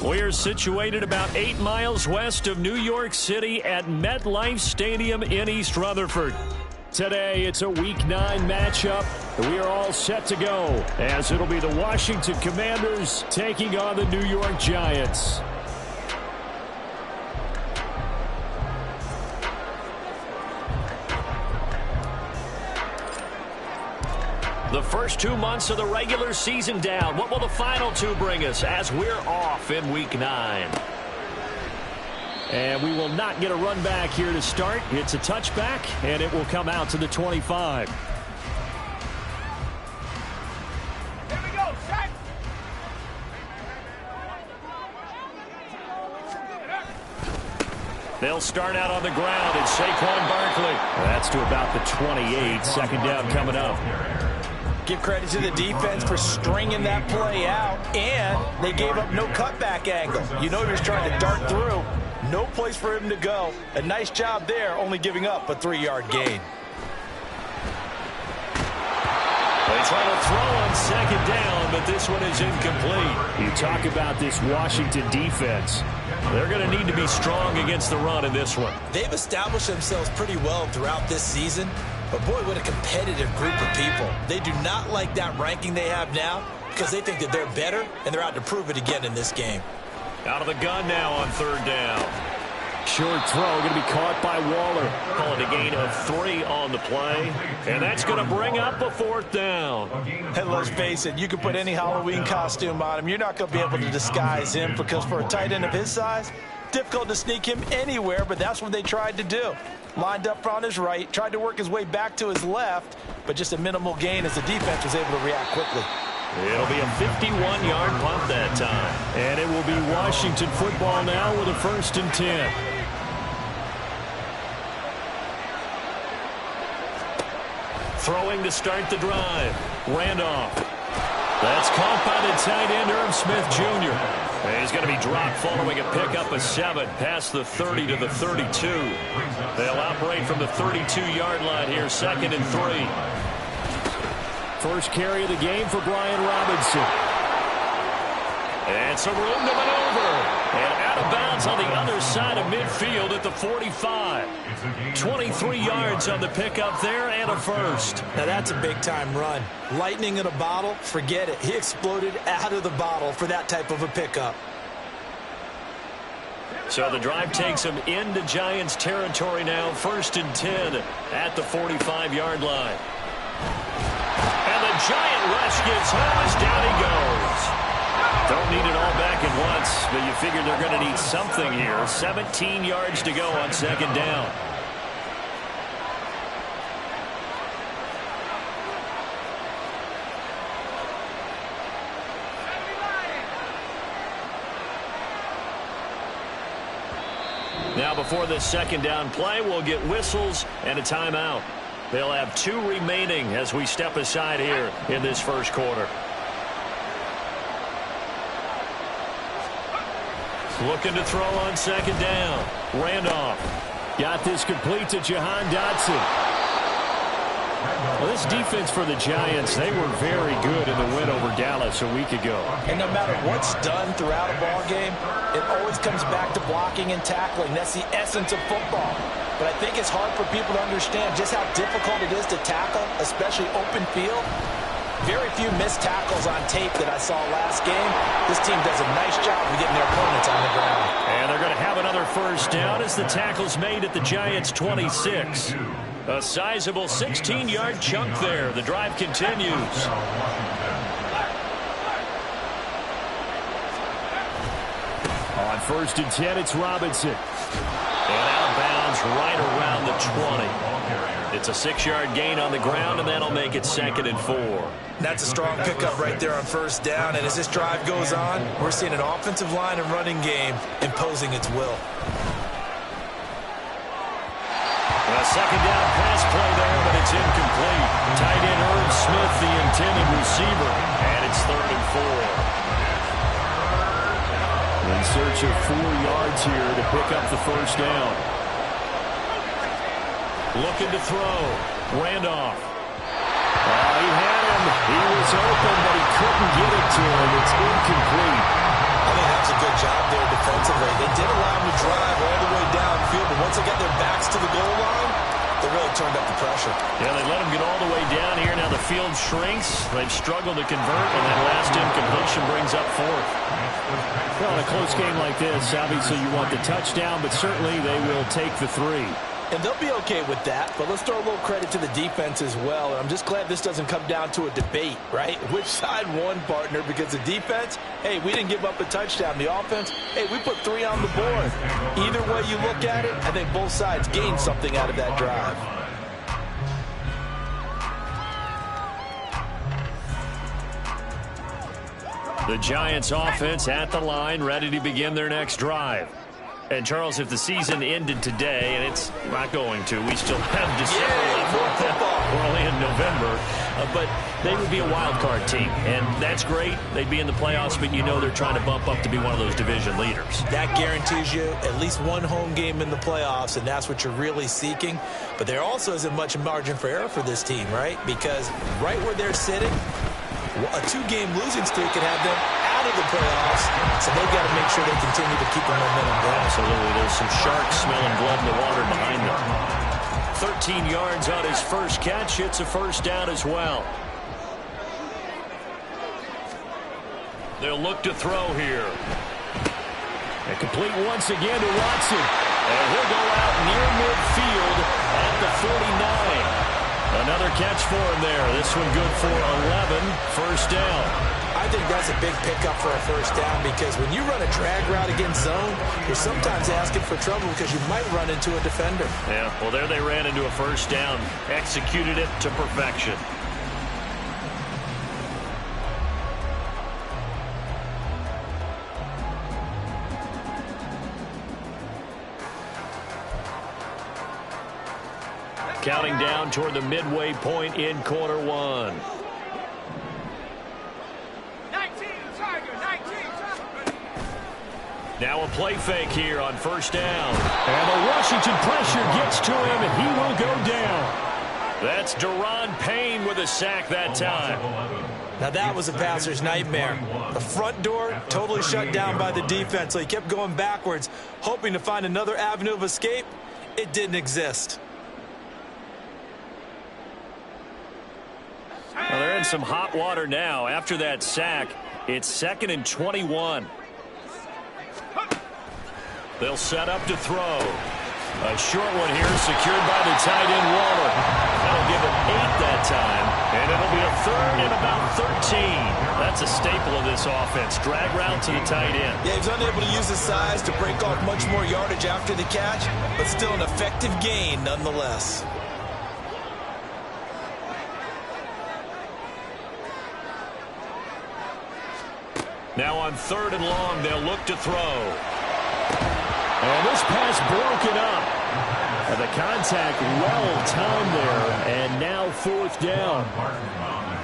We're situated about 8 miles west of New York City at MetLife Stadium in East Rutherford. Today, it's a Week 9 matchup. We are all set to go, as it'll be the Washington Commanders taking on the New York Giants. The first 2 months of the regular season down. What will the final 2 bring us as we're off in Week 9? And we will not get a run back here to start. It's a touchback, and it will come out to the 25. Here we go, set. They'll start out on the ground. It's Saquon Barkley. That's to about the 28. Second down coming up. Give credit to the defense for stringing that play out, and they gave up no cutback angle. You know he was trying to dart through. No place for him to go. A nice job there, only giving up a 3-yard gain. They try to throw on second down, but this one is incomplete. You talk about this Washington defense. They're going to need to be strong against the run in this one. They've established themselves pretty well throughout this season. But, boy, what a competitive group of people. They do not like that ranking they have now because they think that they're better, and they're out to prove it again in this game. Out of the gun now on third down. Short throw going to be caught by Waller. Calling a gain of 3 on the play. And that's going to bring up a 4th down. And let's face it, you can put any Halloween costume on him. You're not going to be able to disguise him because for a tight end of his size, difficult to sneak him anywhere, but that's what they tried to do. Lined up on his right, tried to work his way back to his left, but just a minimal gain as the defense was able to react quickly. It'll be a 51-yard punt that time. And it will be Washington football now with a 1st and 10. Throwing to start the drive. Randolph. That's caught by the tight end, Irv Smith Jr. And he's going to be dropped following a pickup of 7 past the 30 to the 32. They'll operate from the 32-yard line here, 2nd and 3. First carry of the game for Brian Robinson. And some room to maneuver. And out of bounds on the other side of midfield at the 45. 23 yards on the pickup there and a 1st. Now that's a big-time run. Lightning in a bottle, forget it. He exploded out of the bottle for that type of a pickup. So the drive takes him into Giants territory now. 1st and 10 at the 45-yard line. And the Giant rush gets home as down he goes. Don't need it all back at once, but you figure they're going to need something here. 17 yards to go on 2nd down. Now before this 2nd down play, we'll get whistles and a timeout. They'll have 2 remaining as we step aside here in this first quarter. Looking to throw on 2nd down. Randolph got this complete to Jahan Dotson. Well, this defense for the Giants, they were very good in the win over Dallas a week ago. And no matter what's done throughout a ball game, it always comes back to blocking and tackling. That's the essence of football. But I think it's hard for people to understand just how difficult it is to tackle, especially open field. Very few missed tackles on tape that I saw last game. This team does a nice job of getting their opponents on the ground. And they're going to have another 1st down as the tackle's made at the Giants' 26. A sizable 16-yard chunk there. The drive continues. first and 10, it's Robinson. And out of bounds right around the 20. It's a 6-yard gain on the ground, and that'll make it 2nd and 4. That's a strong pickup right there on first down. And as this drive goes on, we're seeing an offensive line and running game imposing its will. A second down pass play there, but it's incomplete. Tight end Irv Smith, the intended receiver, and it's 3rd and 4. In search of 4 yards here to pick up the first down. Looking to throw. Randolph. He had him. He was open, but he couldn't get it to him. It's incomplete. I think that's a good job there defensively. They did allow him to drive all the way downfield, but once they got their backs to the goal line, they really turned up the pressure. Yeah, they let him get all the way down here. Now the field shrinks. They've struggled to convert, and that last incompletion brings up 4th. Well, in a close game like this, obviously you want the touchdown, but certainly they will take the 3. And they'll be okay with that, but let's throw a little credit to the defense as well. And I'm just glad this doesn't come down to a debate, right? Which side won, partner? Because the defense, hey, we didn't give up a touchdown. The offense, hey, we put 3 on the board. Either way you look at it, I think both sides gained something out of that drive. The Giants offense at the line, ready to begin their next drive. And, Charles, if the season ended today, and it's not going to, we still have December left. We're only in November. But they would be a wild card team, and that's great. They'd be in the playoffs, but you know they're trying to bump up to be one of those division leaders. That guarantees you at least one home game in the playoffs, and that's what you're really seeking. But there also isn't much margin for error for this team, right? Because right where they're sitting, a 2-game losing streak could have them out of the playoffs, so they've got to make sure they continue to keep the momentum going. Absolutely. There's some sharks smelling blood in the water behind them. 13 yards on his first catch. It's a first down as well. They'll look to throw here. And complete once again to Watson. And he'll go out near midfield at the 49. Another catch for him there. This one good for 11. First down. I think that's a big pickup for a first down because when you run a drag route against zone, you're sometimes asking for trouble because you might run into a defender. Yeah, well, there they ran into a first down. Executed it to perfection. Counting down toward the midway point in quarter 1. 19, Tiger, 19, Tiger. Now a play fake here on first down. And the Washington pressure gets to him, and he will go down. That's Deron Payne with a sack that time. Now that was a passer's nightmare. The front door totally shut down by the defense, so he kept going backwards, hoping to find another avenue of escape. It didn't exist. Well, they're in some hot water now. After that sack, it's 2nd and 21. They'll set up to throw. A short one here secured by the tight end Waller. That'll give him 8 that time, and it'll be a 3rd and about 13. That's a staple of this offense. Drag route to the tight end. Yeah, he's unable to use his size to break off much more yardage after the catch, but still an effective gain nonetheless. Now on 3rd and long, they'll look to throw. And this pass broken up. And the contact well-timed there, and now 4th down.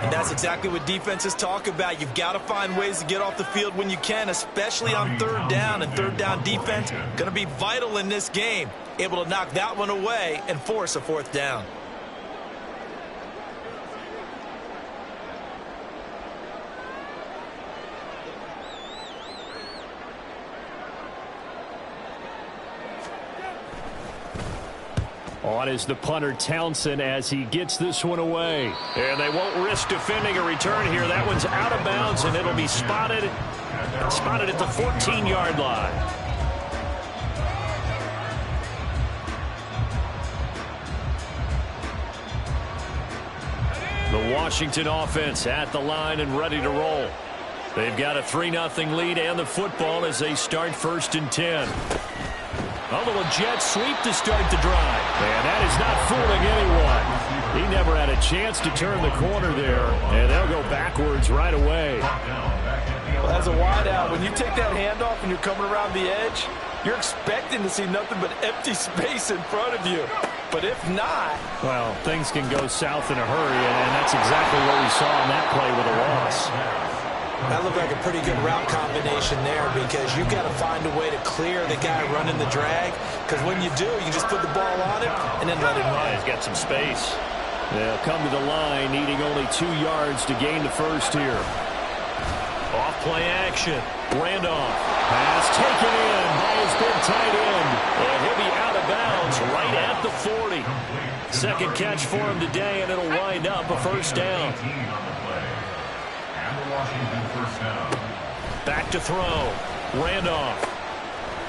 And that's exactly what defenses talk about. You've got to find ways to get off the field when you can, especially on 3rd down. And 3rd down defense going to be vital in this game. Able to knock that one away and force a 4th down. On is the punter Townsend as he gets this one away. And they won't risk defending a return here. That one's out of bounds, and it'll be spotted at the 14-yard line. The Washington offense at the line and ready to roll. They've got a 3-0 lead and the football as they start 1st and 10. A little jet sweep to start the drive. And that is not fooling anyone. He never had a chance to turn the corner there. And they'll go backwards right away. Well, as a wideout, when you take that handoff and you're coming around the edge, you're expecting to see nothing but empty space in front of you. But if not... well, things can go south in a hurry, and that's exactly what we saw on that play with a loss. That looked like a pretty good route combination there because you've got to find a way to clear the guy running the drag, because when you do, you just put the ball on him and then let him run. He's got some space. They'll come to the line, needing only 2 yards to gain the first here. Off play action. Randolph. Pass taken in by his big tight end. And he'll be out of bounds right at the 40. Second catch for him today, and it'll wind up a first down. Back to throw. Randolph.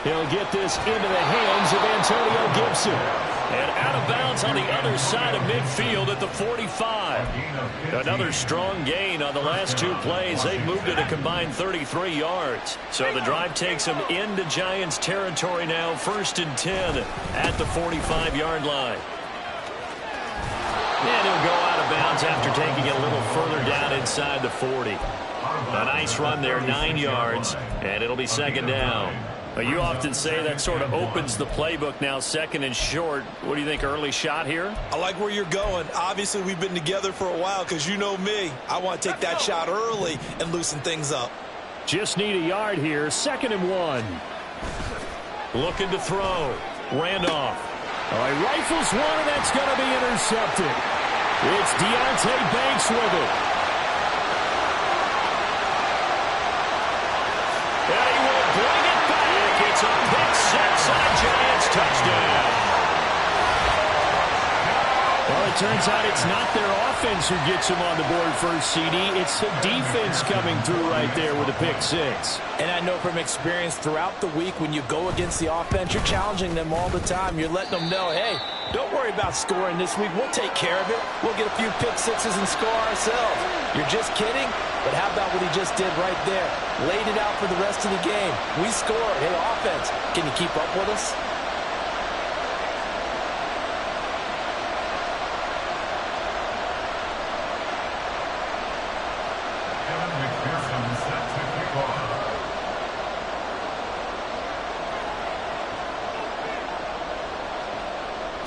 He'll get this into the hands of Antonio Gibson. And out of bounds on the other side of midfield at the 45. Another strong gain on the last 2 plays. They've moved it a combined 33 yards. So the drive takes them into Giants territory now. 1st and 10 at the 45-yard line. And he'll go out of bounds after taking it a little further down inside the 40. A nice run there, 9 yards, and it'll be 2nd down. You often say that sort of opens the playbook now, 2nd and short. What do you think, early shot here? I like where you're going. Obviously, we've been together for a while because you know me. I want to take that shot early and loosen things up. Just need a yard here, 2nd and 1. Looking to throw. Randolph. He rifles one, and that's going to be intercepted. It's Deontay Banks with it. And he will bring it back. It's a pick-6 on Giants touchdown. Well, it turns out it's not their offense who gets them on the board first, CD. It's the defense coming through right there with a pick-6. And I know from experience throughout the week when you go against the offense, you're challenging them all the time. You're letting them know, hey, don't worry about scoring this week. We'll take care of it. We'll get a few pick-6s and score ourselves. You're just kidding? But how about what he just did right there? Laid it out for the rest of the game. We scored. Hey, offense, can you keep up with us?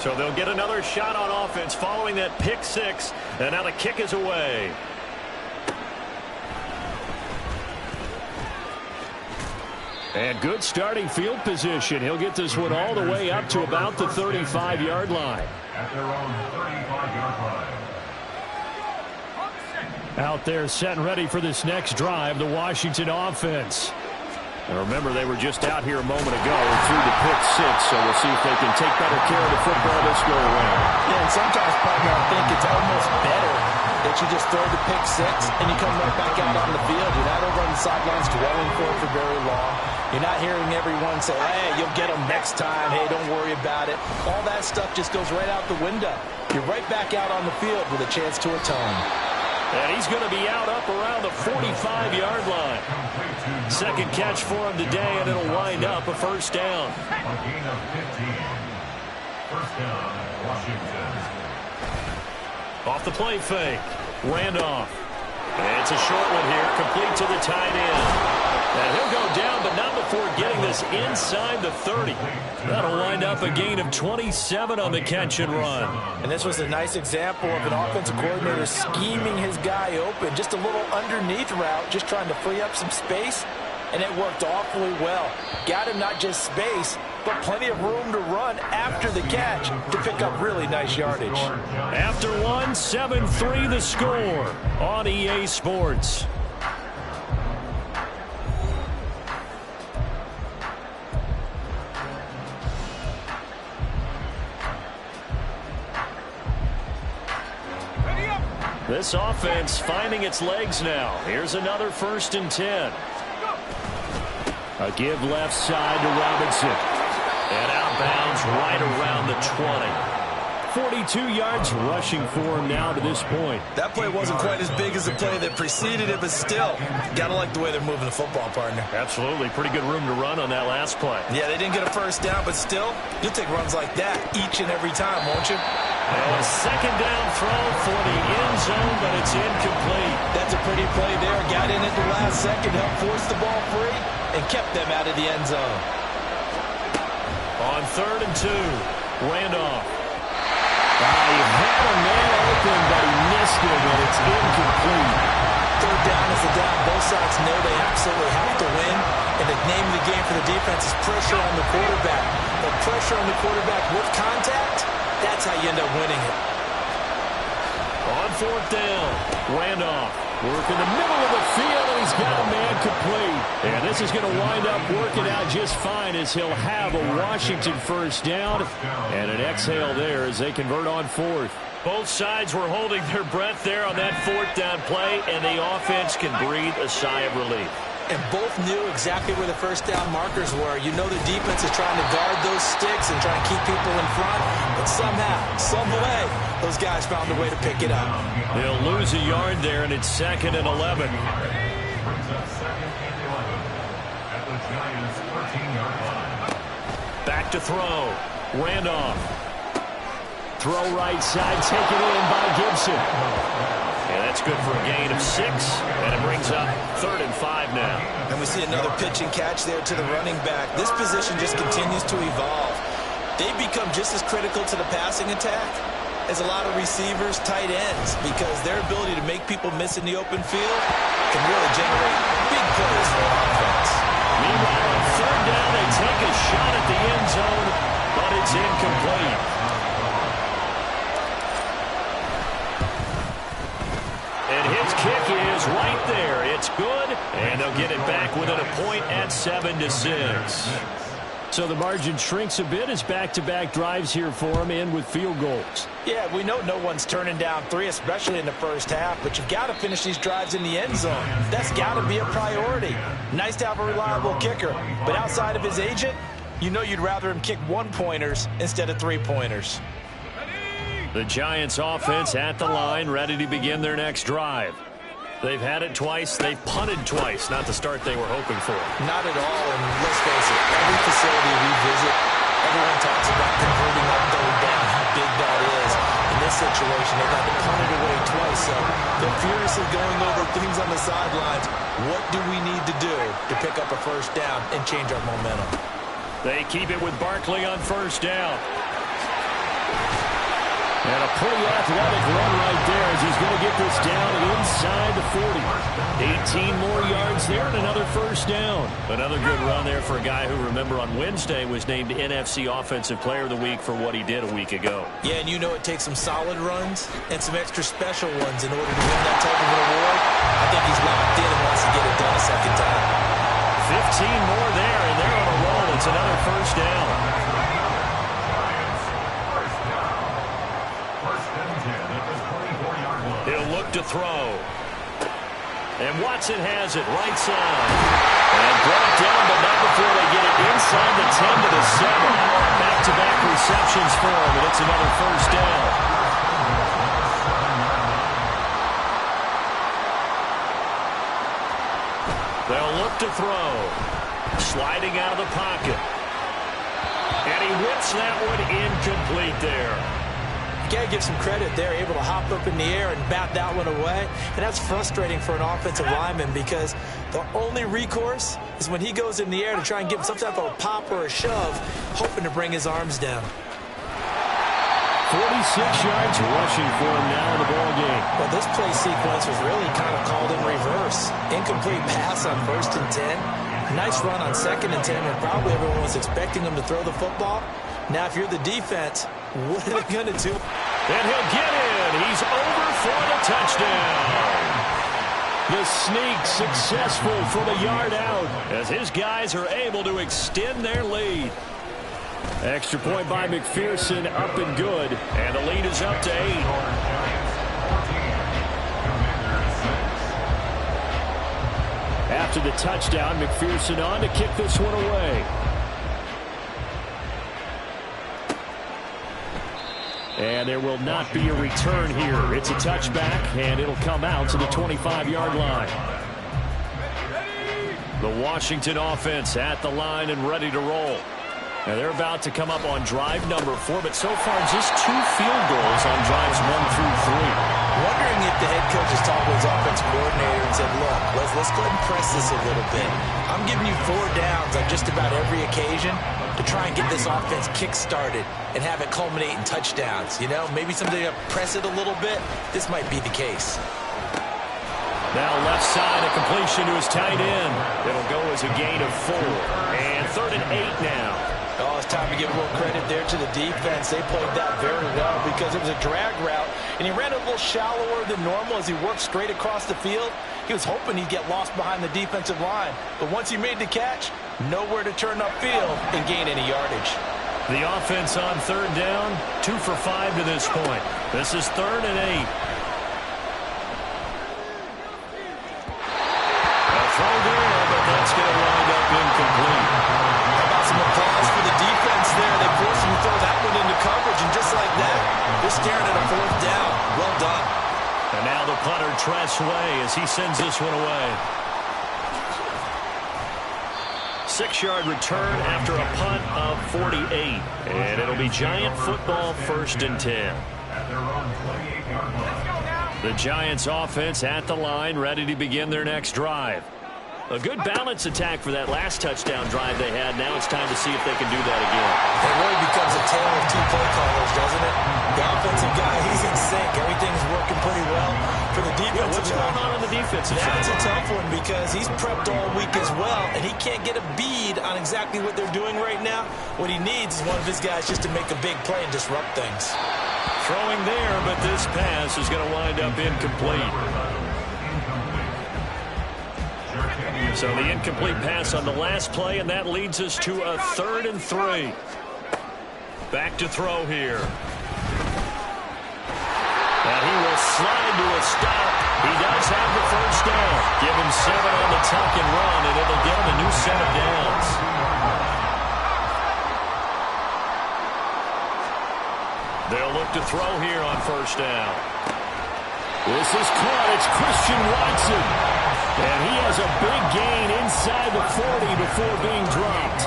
So they'll get another shot on offense following that pick-6, and now the kick is away. And good starting field position. He'll get this one all the way up to about the 35-yard line. At their own 35-yard line. Out there set and ready for this next drive, the Washington offense. And remember, they were just out here a moment ago and threw the pick-6, so we'll see if they can take better care of the football this go around. Yeah, and sometimes, partner, I think it's almost better that you just throw the pick-6 and you come right back out on the field. You're not over on the sidelines dwelling for it for very long. You're not hearing everyone say, hey, you'll get them next time. Hey, don't worry about it. All that stuff just goes right out the window. You're right back out on the field with a chance to atone. And he's going to be out up around the 45-yard line. Second catch for him today, and it'll wind up a first down. A gain of 15. First down, Washington. Off the play fake. Randolph. And it's a short one here, complete to the tight end. And he'll go down, but not before getting this inside the 30. That'll wind up a gain of 27 on the catch and run. And this was a nice example of an offensive coordinator scheming his guy open. Just a little underneath route, just trying to free up some space. And it worked awfully well. Got him not just space, but plenty of room to run after the catch to pick up really nice yardage. After one, 7-3 the score on EA Sports. This offense finding its legs now. Here's another 1st and 10. A give left side to Robinson. And out of bounds right around the 20. 42 yards rushing for him now to this point. That play wasn't quite as big as the play that preceded it, but still, got to like the way they're moving the football, partner. Absolutely. Pretty good room to run on that last play. Yeah, they didn't get a first down, but still, you'll take runs like that each and every time, won't you? And a second down throw for the end zone, but it's incomplete. That's a pretty play there. Got in at the last second, helped force the ball free, and kept them out of the end zone. On 3rd and 2, Randolph. He had a man open, but he missed it, and it's incomplete. 3rd down is the down. Both sides know they absolutely have to win, and the name of the game for the defense is pressure on the quarterback. But pressure on the quarterback with contact, that's how you end up winning it. On 4th down, Randolph. Work in the middle of the field, and he's got a man complete. And this is going to wind up working out just fine as he'll have a Washington first down. And an exhale there as they convert on 4th. Both sides were holding their breath there on that 4th down play, and the offense can breathe a sigh of relief. And both knew exactly where the first down markers were. You know the defense is trying to guard those sticks and try to keep people in front. But somehow, some way, those guys found a way to pick it up. They'll lose a yard there, and it's 2nd and 11. Back to throw. Randolph. Throw right side, taken in by Gibson. And that's good for a gain of 6, and it brings up 3rd and 5 now. And we see another pitch and catch there to the running back. This position just continues to evolve. They become just as critical to the passing attack as a lot of receivers, tight ends, because their ability to make people miss in the open field can really generate big plays for an offense. Meanwhile, on 3rd down, they take a shot at the end zone, but it's incomplete. And his kick is right there. It's good, and they'll get it back within a point at 7-6. So the margin shrinks a bit as back-to-back drives here for him, and with field goals. Yeah, we know no one's turning down 3, especially in the first half, but you've got to finish these drives in the end zone. That's got to be a priority. Nice to have a reliable kicker, but outside of his agent, you know you'd rather him kick 1-pointers instead of 3-pointers. The Giants offense at the line, ready to begin their next drive. They've had it twice. They've punted twice. Not the start they were hoping for. Not at all, and let's face it, every facility we visit, everyone talks about converting on 3rd down, how big that is. In this situation, they got to punt it away twice, so they're furiously going over things on the sidelines. What do we need to do to pick up a first down and change our momentum? They keep it with Barkley on 1st down. And a pretty athletic run right there as he's going to get this down inside the 40. 18 more yards there and another first down. Another good run there for a guy who, remember, on Wednesday was named NFC Offensive Player of the Week for what he did a week ago. Yeah, and you know it takes some solid runs and some extra special ones in order to win that type of an award. I think he's locked in and wants to get it done a second time. 15 more there, and they're on a roll. It's another first down. He'll look to throw. And Watson has it right side. And brought down, but not before they get it inside the 10 to the 7. Back-to-back receptions for him, and it's another first down. They'll look to throw. Sliding out of the pocket. And he whips that one incomplete there. You got to give some credit there, able to hop up in the air and bat that one away. And that's frustrating for an offensive lineman because the only recourse is when he goes in the air to try and give some type of a pop or a shove, hoping to bring his arms down. 46 yards rushing for him now in the ball game. Well, this play sequence was really kind of called in reverse. Incomplete pass on 1st and 10. Nice run on 2nd and 10, and probably everyone was expecting him to throw the football. Now, if you're the defense, what are they going to do? And he'll get in. He's over for the touchdown. The sneak successful from a yard out as his guys are able to extend their lead. Extra point by McPherson, up and good. And the lead is up to 8. After the touchdown, McPherson on to kick this one away. And there will not be a return here. It's a touchback, and it'll come out to the 25-yard line. The Washington offense at the line and ready to roll. And they're about to come up on drive number 4, but so far just 2 field goals on drives 1 through 3. Wondering if the head coach has talked with his offensive coordinator and said, look, let's go ahead and press this a little bit. I'm giving you 4 downs on just about every occasion to try and get this offense kick-started and have it culminate in touchdowns. You know, maybe somebody to press it a little bit. This might be the case. Now left side, a completion to his tight end. It'll go as a gain of 4. And 3rd and 8 now. Oh, it's time to give a little credit there to the defense. They played that very well because it was a drag route, and he ran a little shallower than normal as he worked straight across the field. He was hoping he'd get lost behind the defensive line, but once he made the catch, nowhere to turn upfield and gain any yardage. The offense on 3rd down, 2 for 5 to this point. This is 3rd and 8. A throw there, but that's going to wind up incomplete. Some applause for the defense there. They forced him to throw that one into coverage, and just like that, they're staring at a 4th down. Well done. And now the punter Tress Way as he sends this one away. 6-yard return after a punt of 48. And it'll be Giant football, 1st and 10. The Giants offense at the line, ready to begin their next drive. A good balance attack for that last touchdown drive they had. Now it's time to see if they can do that again. It really becomes a tale of 2 play callers, doesn't it? The offensive guy, he's in sync. Everything's working pretty well. For the defensive what's going on the defensive side? That's a tough one because he's prepped all week as well, and he can't get a bead on exactly what they're doing right now. What he needs is one of his guys just to make a big play and disrupt things. Throwing there, but this pass is going to wind up incomplete. So the incomplete pass on the last play, and that leads us to a 3rd and 3. Back to throw here. And he will slide to a stop. He does have the 1st down. Give him 7 on the tuck and run, and it'll get him a new set of downs. They'll look to throw here on 1st down. This is caught. It's Christian Watson. And he has a big gain inside the 40 before being dropped.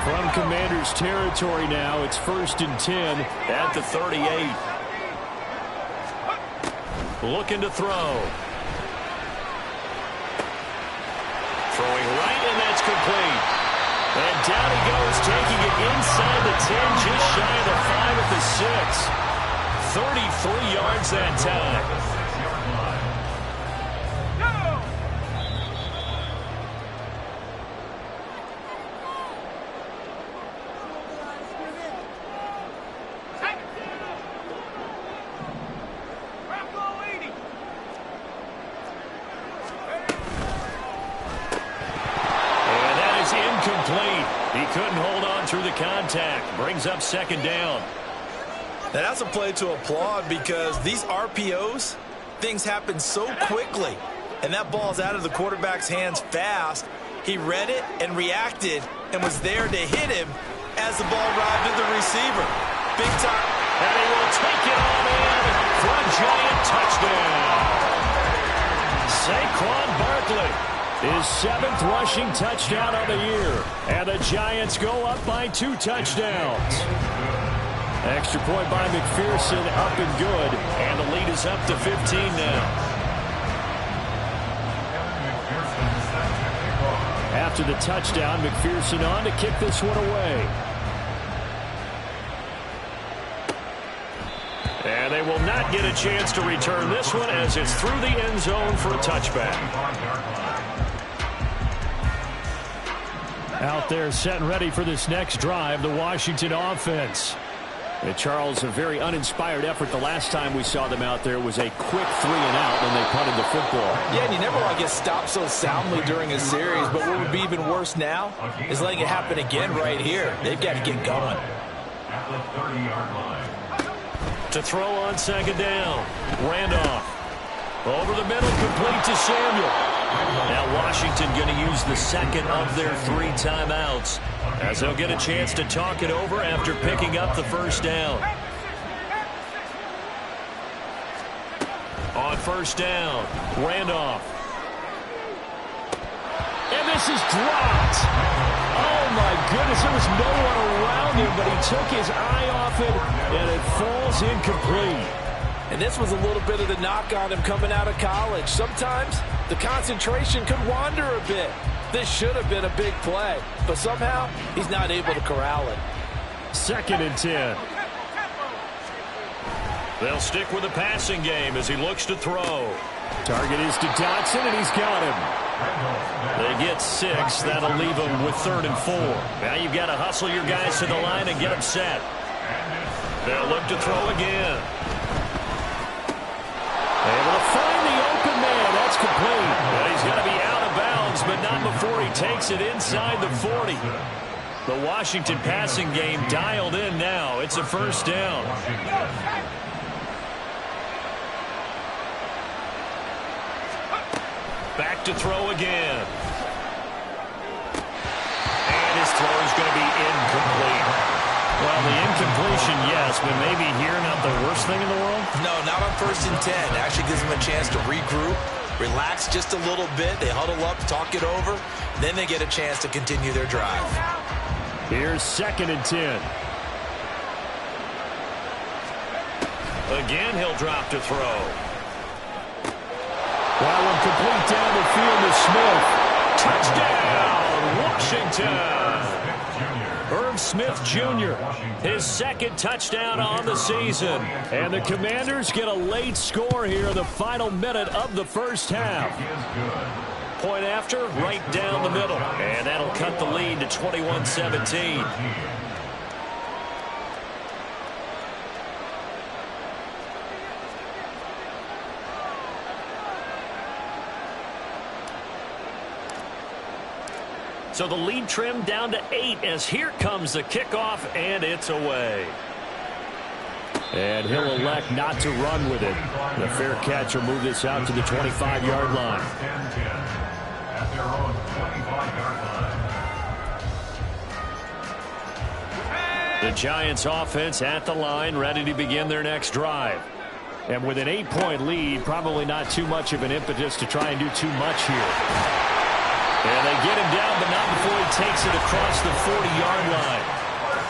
From Commanders territory now, it's 1st and 10 at the 38. Looking to throw. Throwing right, and that's complete. And down he goes, taking it inside the 10, just shy of the 5 at the 6. 33 yards that time. He couldn't hold on through the contact. Brings up 2nd down. Now that's a play to applaud because these RPOs, things happen so quickly. And that ball's out of the quarterback's hands fast. He read it and reacted and was there to hit him as the ball arrived at the receiver. Big time. And he will take it on in for a Giant touchdown. Saquon Barkley. His 7th rushing touchdown of the year. And the Giants go up by 2 touchdowns. Extra point by McPherson, up and good. And the lead is up to 15 now. After the touchdown, McPherson on to kick this one away. And they will not get a chance to return this one as it's through the end zone for a touchback. Out there set and ready for this next drive, the Washington offense. And Charles, a very uninspired effort. The last time we saw them out there was a quick 3 and out when they punted the football. Yeah, and you never want to get stopped so soundly during a series, but what would be even worse now is letting it happen again right here. They've got to get going. At the 30-yard line. To throw on 2nd down. Randolph. Over the middle, complete to Samuel. Now Washington going to use the 2nd of their 3 timeouts as they'll get a chance to talk it over after picking up the 1st down. first down. Randolph. And this is dropped. Oh, my goodness. There was no one around him, but he took his eye off it, and it falls incomplete. And this was a little bit of the knock on him coming out of college. Sometimes the concentration could wander a bit. This should have been a big play, but somehow he's not able to corral it. 2nd and 10. They'll stick with the passing game as he looks to throw. Target is to Dotson, and he's got him. They get 6. That'll leave them with 3rd and 4. Now you've got to hustle your guys to the line and get them set. They'll look to throw again. Able to find the open man. That's complete. But he's going to be out of bounds, but not before he takes it inside the 40. The Washington passing game dialed in now. It's a first down. Back to throw again. And his throw is going to be incomplete. Well, the incompletion, yes, but maybe here not the worst thing in the world? No, not on 1st and 10. Actually gives them a chance to regroup, relax just a little bit. They huddle up, talk it over. Then they get a chance to continue their drive. Here's 2nd and 10. Again, he'll drop to throw. That one complete down the field to Smith. Touchdown, Washington. Irv Smith Jr., his 2nd touchdown on the season. And the Commanders get a late score here in the final minute of the first half. Point after, right down the middle. And that'll cut the lead to 21-17. So the lead trimmed down to 8 as here comes the kickoff, and it's away. And he'll elect not to run with it. The fair catch will move this out to the 25-yard line. At their own 25-yard line. The Giants offense at the line, ready to begin their next drive. And with an 8-point lead, probably not too much of an impetus to try and do too much here. And they get him down, but not before he takes it across the 40-yard line.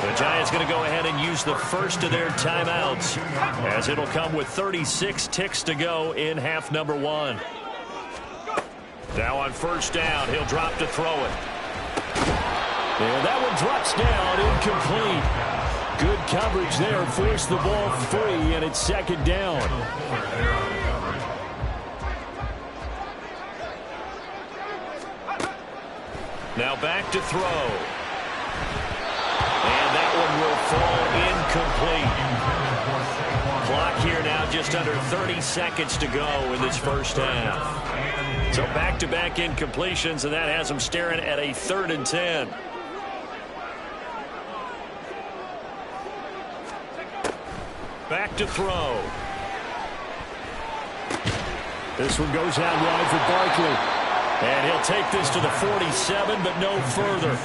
The Giants going to go ahead and use the first of their timeouts, as it'll come with 36 ticks to go in half number 1. Now on first down, he'll drop to throw it. And that one drops down, incomplete. Good coverage there, forced the ball free, and it's 2nd down. Now back to throw. And that one will fall incomplete. Clock here now just under 30 seconds to go in this first half. So back-to-back incompletions, and that has them staring at a 3rd and 10. Back to throw. This one goes out wide for Barkley. And he'll take this to the 47, but no further,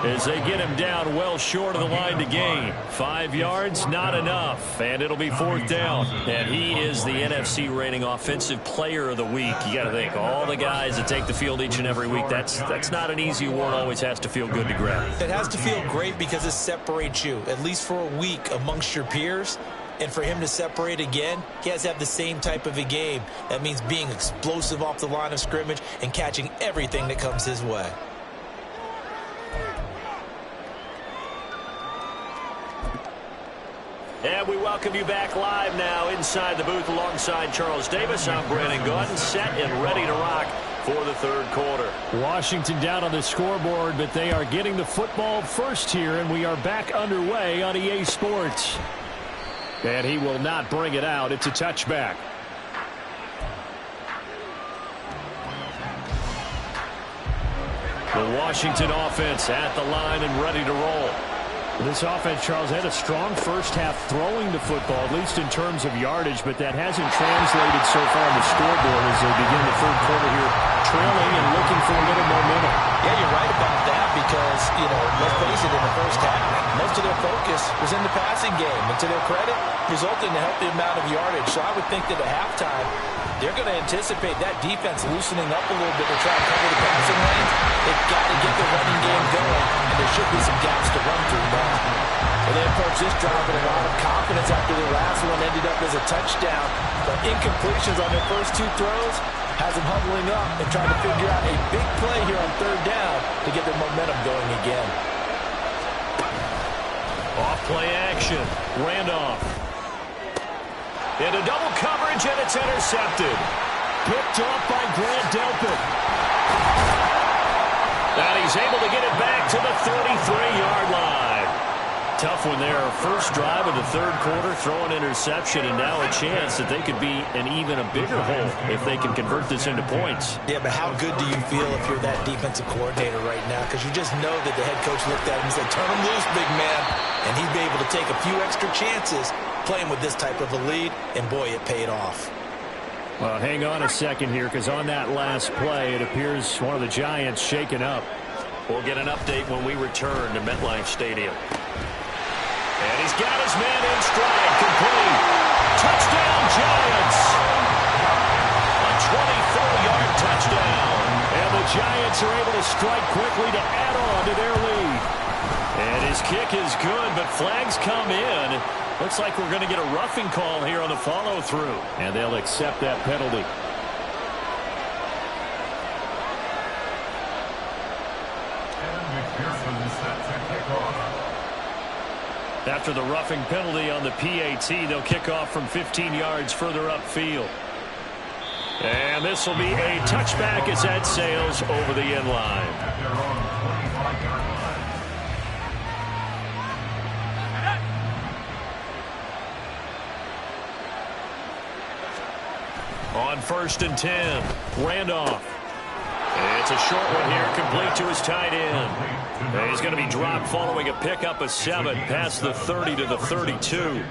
as they get him down well short of the line to gain. 5 yards, not enough, and it'll be 4th down. And he is the NFC rating Offensive Player of the Week. You got to think, all the guys that take the field each and every week, that's not an easy award. Always has to feel good to grab. It has to feel great because it separates you, at least for a week, amongst your peers. And for him to separate again, he has to have the same type of a game. That means being explosive off the line of scrimmage and catching everything that comes his way. And we welcome you back live now inside the booth alongside Charles Davis. I'm Brandon Gordon, set and ready to rock for the 3rd quarter. Washington down on the scoreboard, but they are getting the football first here, and we are back underway on EA Sports. And he will not bring it out. It's a touchback. The Washington offense at the line and ready to roll. This offense, Charles, had a strong first half throwing the football, at least in terms of yardage, but that hasn't translated so far on the scoreboard as they begin the 3rd quarter here, trailing and looking for a little momentum. Yeah, you're right about that because, let's face it, in the first half, most of their focus was in the passing game. And to their credit, resulted in a healthy amount of yardage. So I would think that at halftime, They're going to anticipate that defense loosening up a little bit to try to cover the passing lanes. They've got to get the running game going, and there should be some gaps to run through now. Well, they approach this drive with a lot of confidence after the last one ended up as a touchdown. But incompletions on their first 2 throws has them huddling up and trying to figure out a big play here on 3rd down to get their momentum going again. Off play action. Randolph. Into double coverage, and it's intercepted. Picked off by Grant Delpit. And he's able to get it back to the 33-yard line. Tough one there. First drive of the 3rd quarter, throw an interception, and now a chance that they could be in even a bigger hole if they can convert this into points. Yeah, but how good do you feel if you're that defensive coordinator right now? Because you just know that the head coach looked at him and said, turn him loose, big man. And he'd be able to take a few extra chances playing with this type of a lead, and boy, it paid off. Well, hang on a second here, because on that last play, it appears one of the Giants shaken up. We'll get an update when we return to MetLife Stadium. And he's got his man in stride, complete. Touchdown, Giants! A 24-yard touchdown. And the Giants are able to strike quickly to add on to their lead. And his kick is good, but flags come in. Looks like we're going to get a roughing call here on the follow-through. And they'll accept that penalty. After the roughing penalty on the PAT, they'll kick off from 15 yards further upfield. And this will be a touchback as that sails over the end line. On 1st and 10, Randolph. It's a short one here, complete to his tight end. And he's going to be dropped following a pickup of 7 past the 30 to the 32.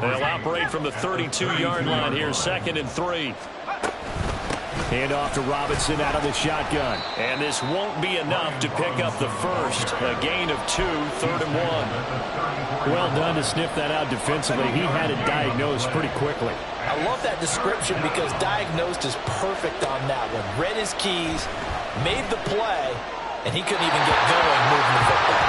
They'll operate from the 32-yard line here, 2nd and 3. Hand off to Robinson out of the shotgun. And this won't be enough to pick up the first. A gain of 2, 3rd and 1. Well done to sniff that out defensively. He had it diagnosed pretty quickly. I love that description because diagnosed is perfect on that one. Read his keys, made the play, and he couldn't even get going moving the football.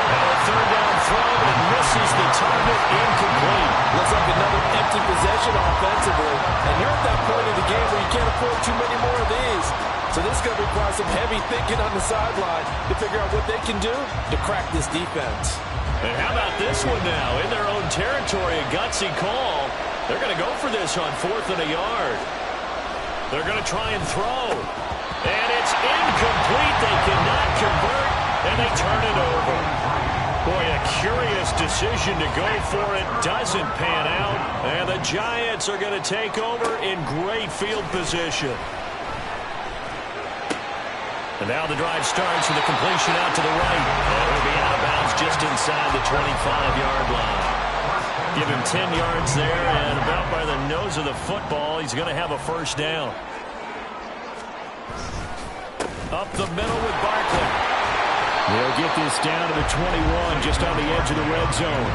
And a 3rd down throw that misses the target, incomplete. Looks like another empty possession offensively. And you're at that point of the game where you can't afford too many more of these. So this is going to require some heavy thinking on the sideline to figure out what they can do to crack this defense. And how about this one now? In their own territory, a gutsy call. They're going to go for this on 4th and a yard. They're going to try and throw. And it's incomplete. They cannot convert, and they turn it over. Boy, a curious decision to go for it. Doesn't pan out. And the Giants are going to take over in great field position. And now the drive starts with a completion out to the right. And it'll be out of bounds just inside the 25-yard line. Give him 10 yards there, and about by the nose of the football, he's going to have a 1st down. Up the middle with Barkley. They'll get this down to the 21, just on the edge of the red zone.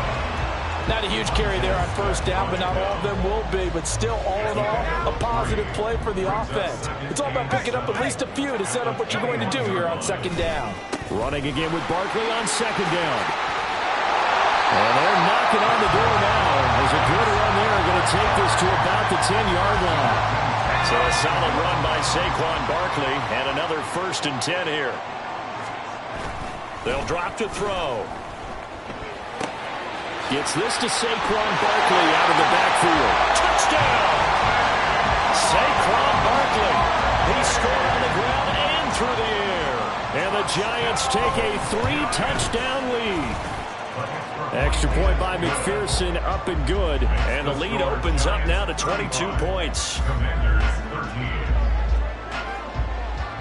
Not a huge carry there on 1st down, but not all of them will be. But still, all in all, a positive play for the offense. It's all about picking up at least a few to set up what you're going to do here on 2nd down. Running again with Barkley on 2nd down. And they're knocking on the door now. There's a good run there. Going to take this to about the 10-yard line. So a solid run by Saquon Barkley. And another 1st and 10 here. They'll drop to throw. Gets this to Saquon Barkley out of the backfield. Touchdown! Saquon Barkley. He scored on the ground and through the air. And the Giants take a 3-touchdown lead. Extra point by McPherson, up and good. And the lead opens up now to 22 points.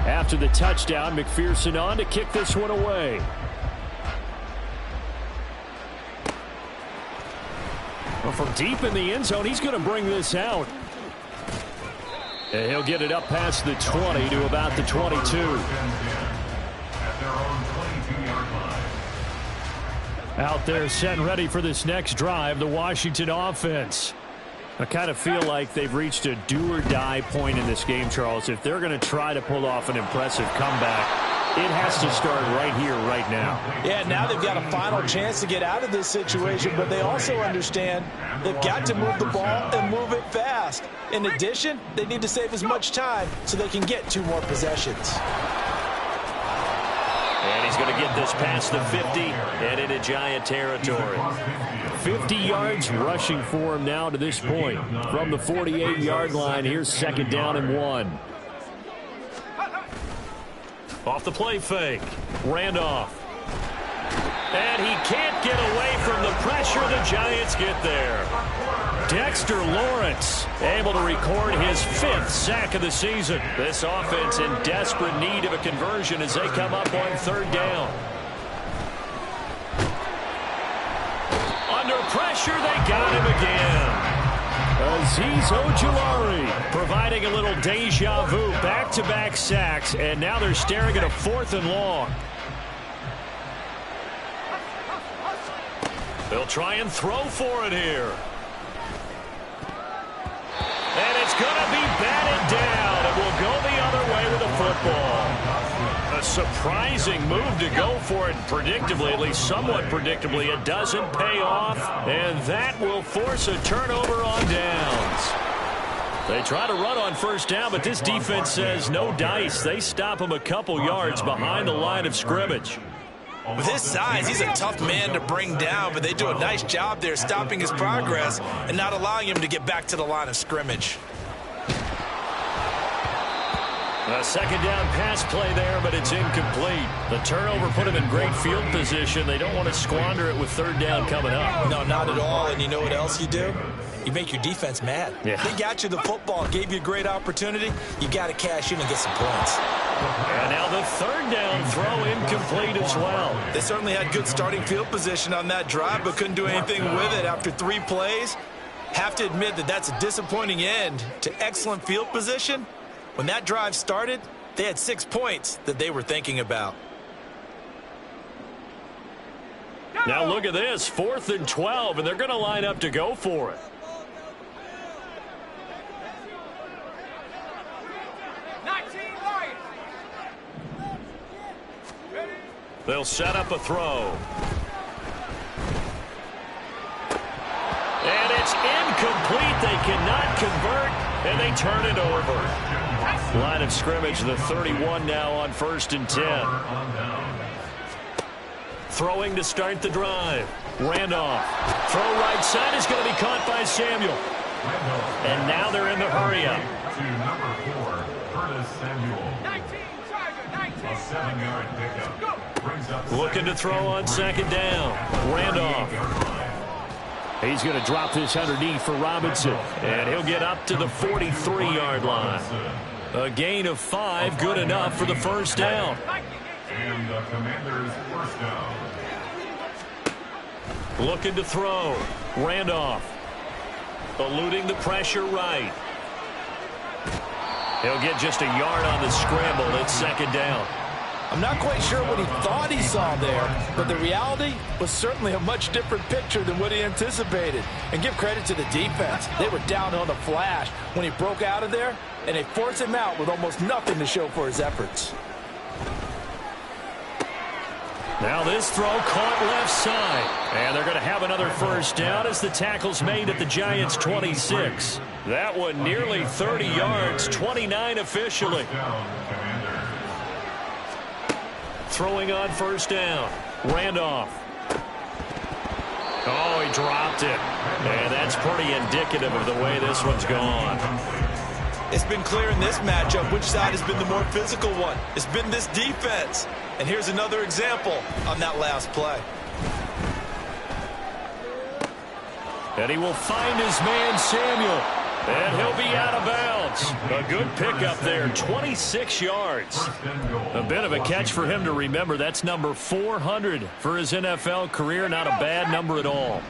After the touchdown, McPherson on to kick this one away. Well, from deep in the end zone, he's going to bring this out. And he'll get it up past the 20 to about the 22. Out there set and ready for this next drive, the Washington offense. I kind of feel like they've reached a do-or-die point in this game, Charles. If they're going to try to pull off an impressive comeback, it has to start right here, right now. Yeah, now they've got a final chance to get out of this situation, but they also understand they've got to move the ball and move it fast. In addition, they need to save as much time so they can get 2 more possessions. And he's going to get this past the 50 and into Giant territory. 50 yards rushing for him now to this point. From the 48-yard line, here's 2nd down and 1. Off the play fake. Randolph. And he can't get away from the pressure. The Giants get there. Dexter Lawrence able to record his 5th sack of the season. This offense in desperate need of a conversion as they come up on 3rd down. Under pressure, they got him again. Azeez Ojulari providing a little deja vu, back-to-back sacks, and now they're staring at a 4th and long. They'll try and throw for it here. And it's going to be batted down. It will go the other way with the football. A surprising move to go for it. Predictably, at least somewhat predictably, it doesn't pay off. And that will force a turnover on downs. They try to run on 1st down, but this defense says no dice. They stop him a couple yards behind the line of scrimmage. With his size, he's a tough man to bring down, but they do a nice job there stopping his progress and not allowing him to get back to the line of scrimmage. A 2nd down pass play there, but it's incomplete. The turnover put him in great field position. They don't want to squander it with 3rd down coming up. No, not at all. And you know what else you do? You make your defense mad. Yeah. They got you the football, gave you a great opportunity. You got to cash in and get some points. And now the 3rd down throw incomplete as well. They certainly had good starting field position on that drive, but couldn't do anything with it after 3 plays. Have to admit that that's a disappointing end to excellent field position. When that drive started, they had 6 points that they were thinking about. Now look at this, 4th and 12, and they're going to line up to go for it. They'll set up a throw. And it's incomplete. They cannot convert, and they turn it over. Line of scrimmage, the 31 now on 1st and 10. Throwing to start the drive. Randolph. Throw right side is going to be caught by Samuel. And now they're in the hurry-up. To number 4, Curtis Samuel. 19, Tiger, 19. A 7-yard pickup. Brings up Looking to throw on 2nd down. Randolph. He's going to drop this underneath for Robinson. And he'll get up to the 43-yard line. A gain of 5, good enough for the 1st down. And the Commanders' 1st down. Looking to throw. Randolph. Eluding the pressure right. He'll get just a yard on the scramble. It's 2nd down. I'm not quite sure what he thought he saw there, but the reality was certainly a much different picture than what he anticipated. And give credit to the defense. They were down on the flash when he broke out of there, and they forced him out with almost nothing to show for his efforts. Now this throw caught left side. And they're going to have another 1st down as the tackle's made at the Giants' 26. That one nearly 30 yards, 29 officially. Throwing on 1st down. Randolph. Oh, he dropped it. And that's pretty indicative of the way this one's gone. It's been clear in this matchup which side has been the more physical one. It's been this defense. And here's another example on that last play. And he will find his man, Samuel. And he'll be out of bounds. A good pickup there, 26 yards. A bit of a catch for him to remember. That's number 400 for his NFL career. Not a bad number at all.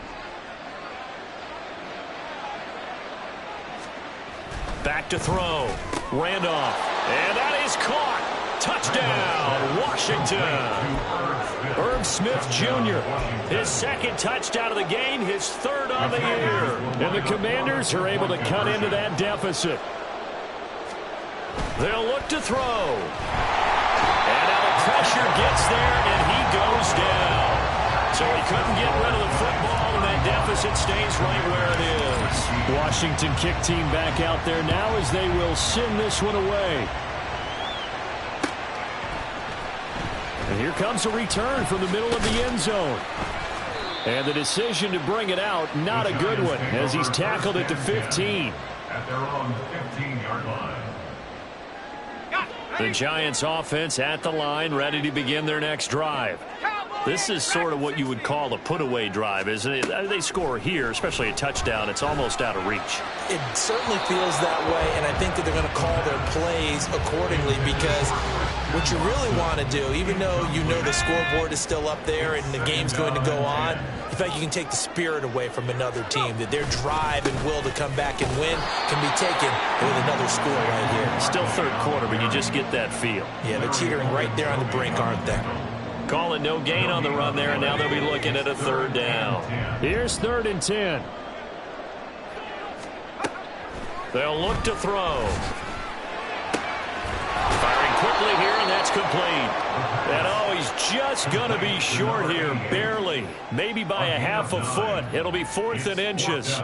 Back to throw. Randolph. And that is caught. Touchdown, Washington. Irv Smith Jr., his second touchdown of the game, his third on the year. And the Commanders are able to cut into that deficit. They'll look to throw. And now the pressure gets there, and he goes down. So he couldn't get rid of the football, and that deficit stays right where it is. Washington kick team back out there now as they will send this one away. And here comes a return from the middle of the end zone. And the decision to bring it out, not a good one, as he's tackled at the 15. At their own 15-yard line. The Giants offense at the line, ready to begin their next drive. This is sort of what you would call a put-away drive, isn't it? They score here, especially a touchdown. It's almost out of reach. It certainly feels that way, and I think that they're going to call their plays accordingly, because what you really want to do, even though you know the scoreboard is still up there and the game's going to go on, in fact, you can take the spirit away from another team, that their drive and will to come back and win can be taken with another score right here. Still third quarter, but you just get that feel. Yeah, they're teetering right there on the brink, aren't they? Call it no gain on the run there, and now they'll be looking at a third down. Here's 3rd and 10. They'll look to throw. Firing quickly here, and that's complete. And oh, he's just going to be short here, barely. Maybe by a half a foot. It'll be 4th and inches.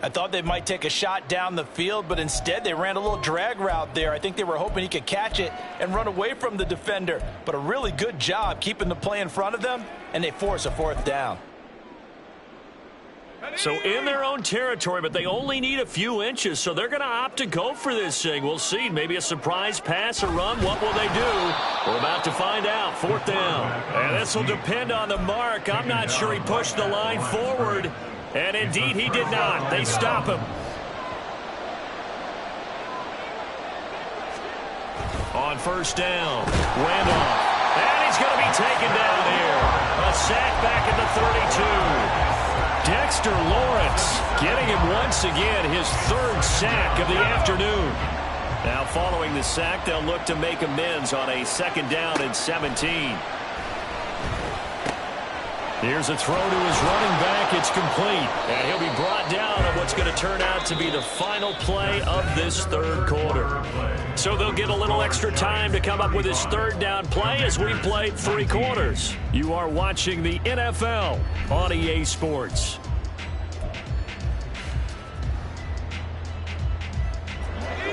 I thought they might take a shot down the field, but instead they ran a little drag route there. I think they were hoping he could catch it and run away from the defender. But a really good job keeping the play in front of them, and they force a 4th down. So in their own territory, but they only need a few inches, so they're going to opt to go for this thing. We'll see. Maybe a surprise pass or run. What will they do? We're about to find out. 4th down. And this will depend on the mark. I'm not sure he pushed the line forward. And indeed, he did not. They stop him. On 1st down, Randolph. And he's going to be taken down here. A sack back at the 32. Dexter Lawrence getting him once again, his 3rd sack of the afternoon. Now following the sack, they'll look to make amends on a 2nd down and 17. Here's a throw to his running back. It's complete. And he'll be brought down on what's going to turn out to be the final play of this 3rd quarter. So they'll get a little extra time to come up with his 3rd down play as we played 3 quarters. You are watching the NFL on EA Sports.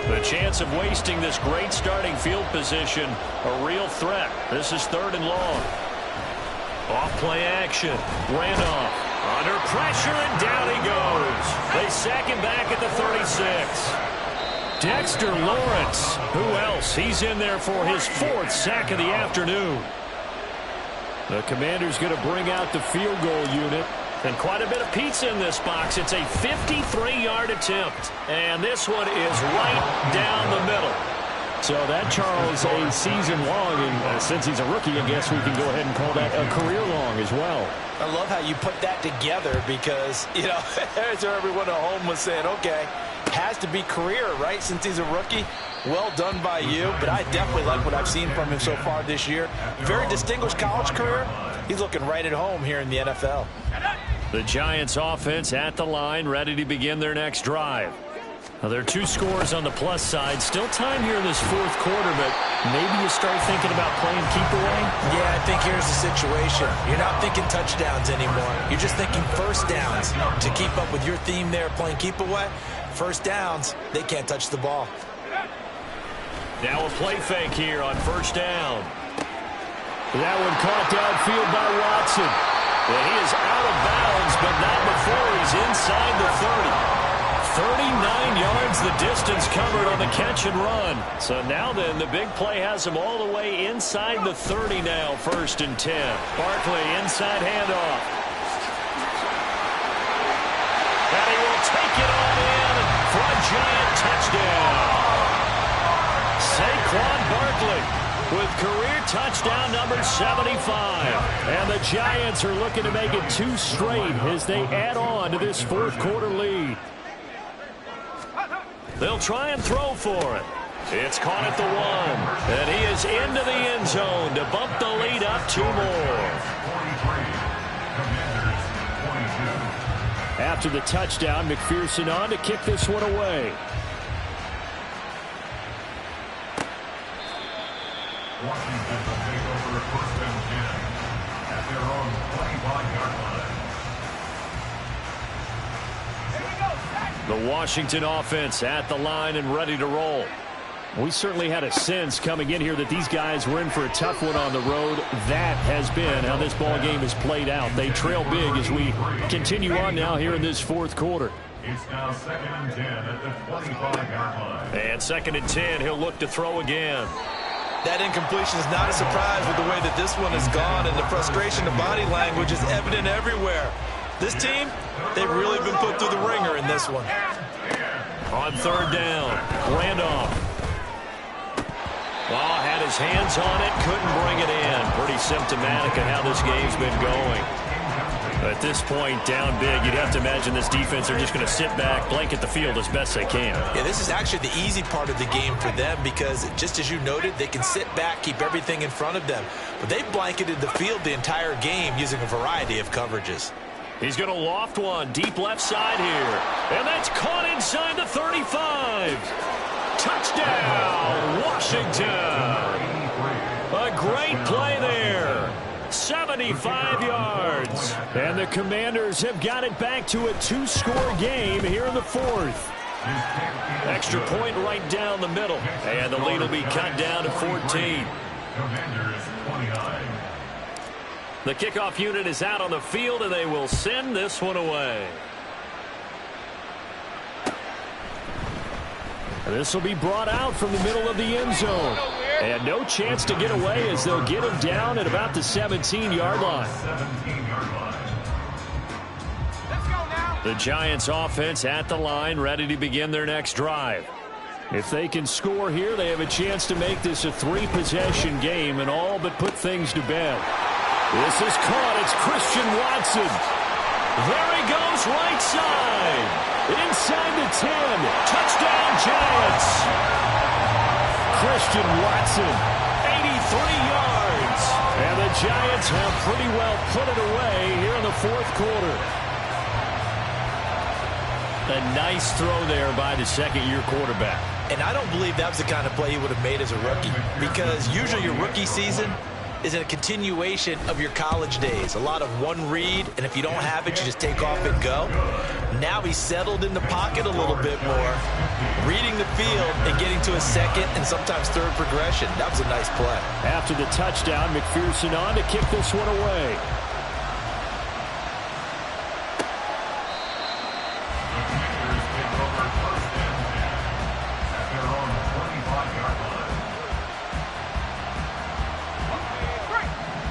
The chance of wasting this great starting field position, a real threat. This is 3rd and long. Off play action. Randolph under pressure, and down he goes. They sack him back at the 36. Dexter Lawrence. Who else? He's in there for his 4th sack of the afternoon. The Commanders going to bring out the field goal unit. And quite a bit of pizza in this box. It's a 53-yard attempt. And this one is right down the middle. So that, Charles, a season long, and since he's a rookie, I guess we can go ahead and call that a career long as well. I love how you put that together because, you know, as everyone at home was saying, okay, has to be career, right, since he's a rookie. Well done by you, but I definitely like what I've seen from him so far this year. Very distinguished college career. He's looking right at home here in the NFL. The Giants offense at the line, ready to begin their next drive. Now, there are 2 scores on the plus side. Still time here in this 4th quarter, but maybe you start thinking about playing keep away? Yeah, I think here's the situation. You're not thinking touchdowns anymore. You're just thinking 1st downs. To keep up with your theme there, playing keep away, 1st downs, they can't touch the ball. Now a play fake here on 1st down. That one caught downfield by Watson. And he is out of bounds, but not before he's inside the 30. 39 yards the distance covered on the catch and run. So now then, the big play has him all the way inside the 30 now, 1st and 10. Barkley inside handoff. And he will take it on in for a Giant touchdown. Saquon Barkley with career touchdown number 75. And the Giants are looking to make it 2 straight as they add on to this 4th quarter lead. They'll try and throw for it. It's caught at the 1. And he is into the end zone to bump the lead up 2 more. After the touchdown, McPherson on to kick this one away. Washington will take over 1st and 10 at their own 25-yard line. The Washington offense at the line and ready to roll. We certainly had a sense coming in here that these guys were in for a tough one on the road. That has been how this ball game has played out. They trail big as we continue on now here in this 4th quarter. It's now 2nd and 10 at the 25-yard line. And 2nd and 10, he'll look to throw again. That incompletion is not a surprise with the way that this one has gone, and the frustration of body language is evident everywhere. This team, they've really been put through the ringer in this one. On 3rd down, Randolph. Oh, had his hands on it, couldn't bring it in. Pretty symptomatic of how this game's been going. At this point, down big, you'd have to imagine this defense are just going to sit back, blanket the field as best they can. Yeah, this is actually the easy part of the game for them because, just as you noted, they can sit back, keep everything in front of them. But they've blanketed the field the entire game using a variety of coverages. He's going to loft one deep left side here. And that's caught inside the 35. Touchdown, Washington. A great play there. 75 yards. And the Commanders have got it back to a 2-score game here in the 4th. Extra point right down the middle. And the lead will be cut down to 14. The kickoff unit is out on the field, and they will send this one away. This will be brought out from the middle of the end zone. And no chance to get away as they'll get him down at about the 17-yard line. The Giants offense at the line, ready to begin their next drive. If they can score here, they have a chance to make this a 3-possession game and all but put things to bed. This is caught. It's Christian Watson. There he goes right side. Inside the 10. Touchdown, Giants. Christian Watson, 83 yards. And the Giants have pretty well put it away here in the 4th quarter. A nice throw there by the 2nd-year quarterback. And I don't believe that was the kind of play he would have made as a rookie, because usually your rookie season is a continuation of your college days. A lot of one read, and if you don't have it, you just take off and go. Now he's settled in the pocket a little bit more, reading the field and getting to a 2nd and sometimes 3rd progression. That was a nice play. After the touchdown, McPherson on to kick this one away.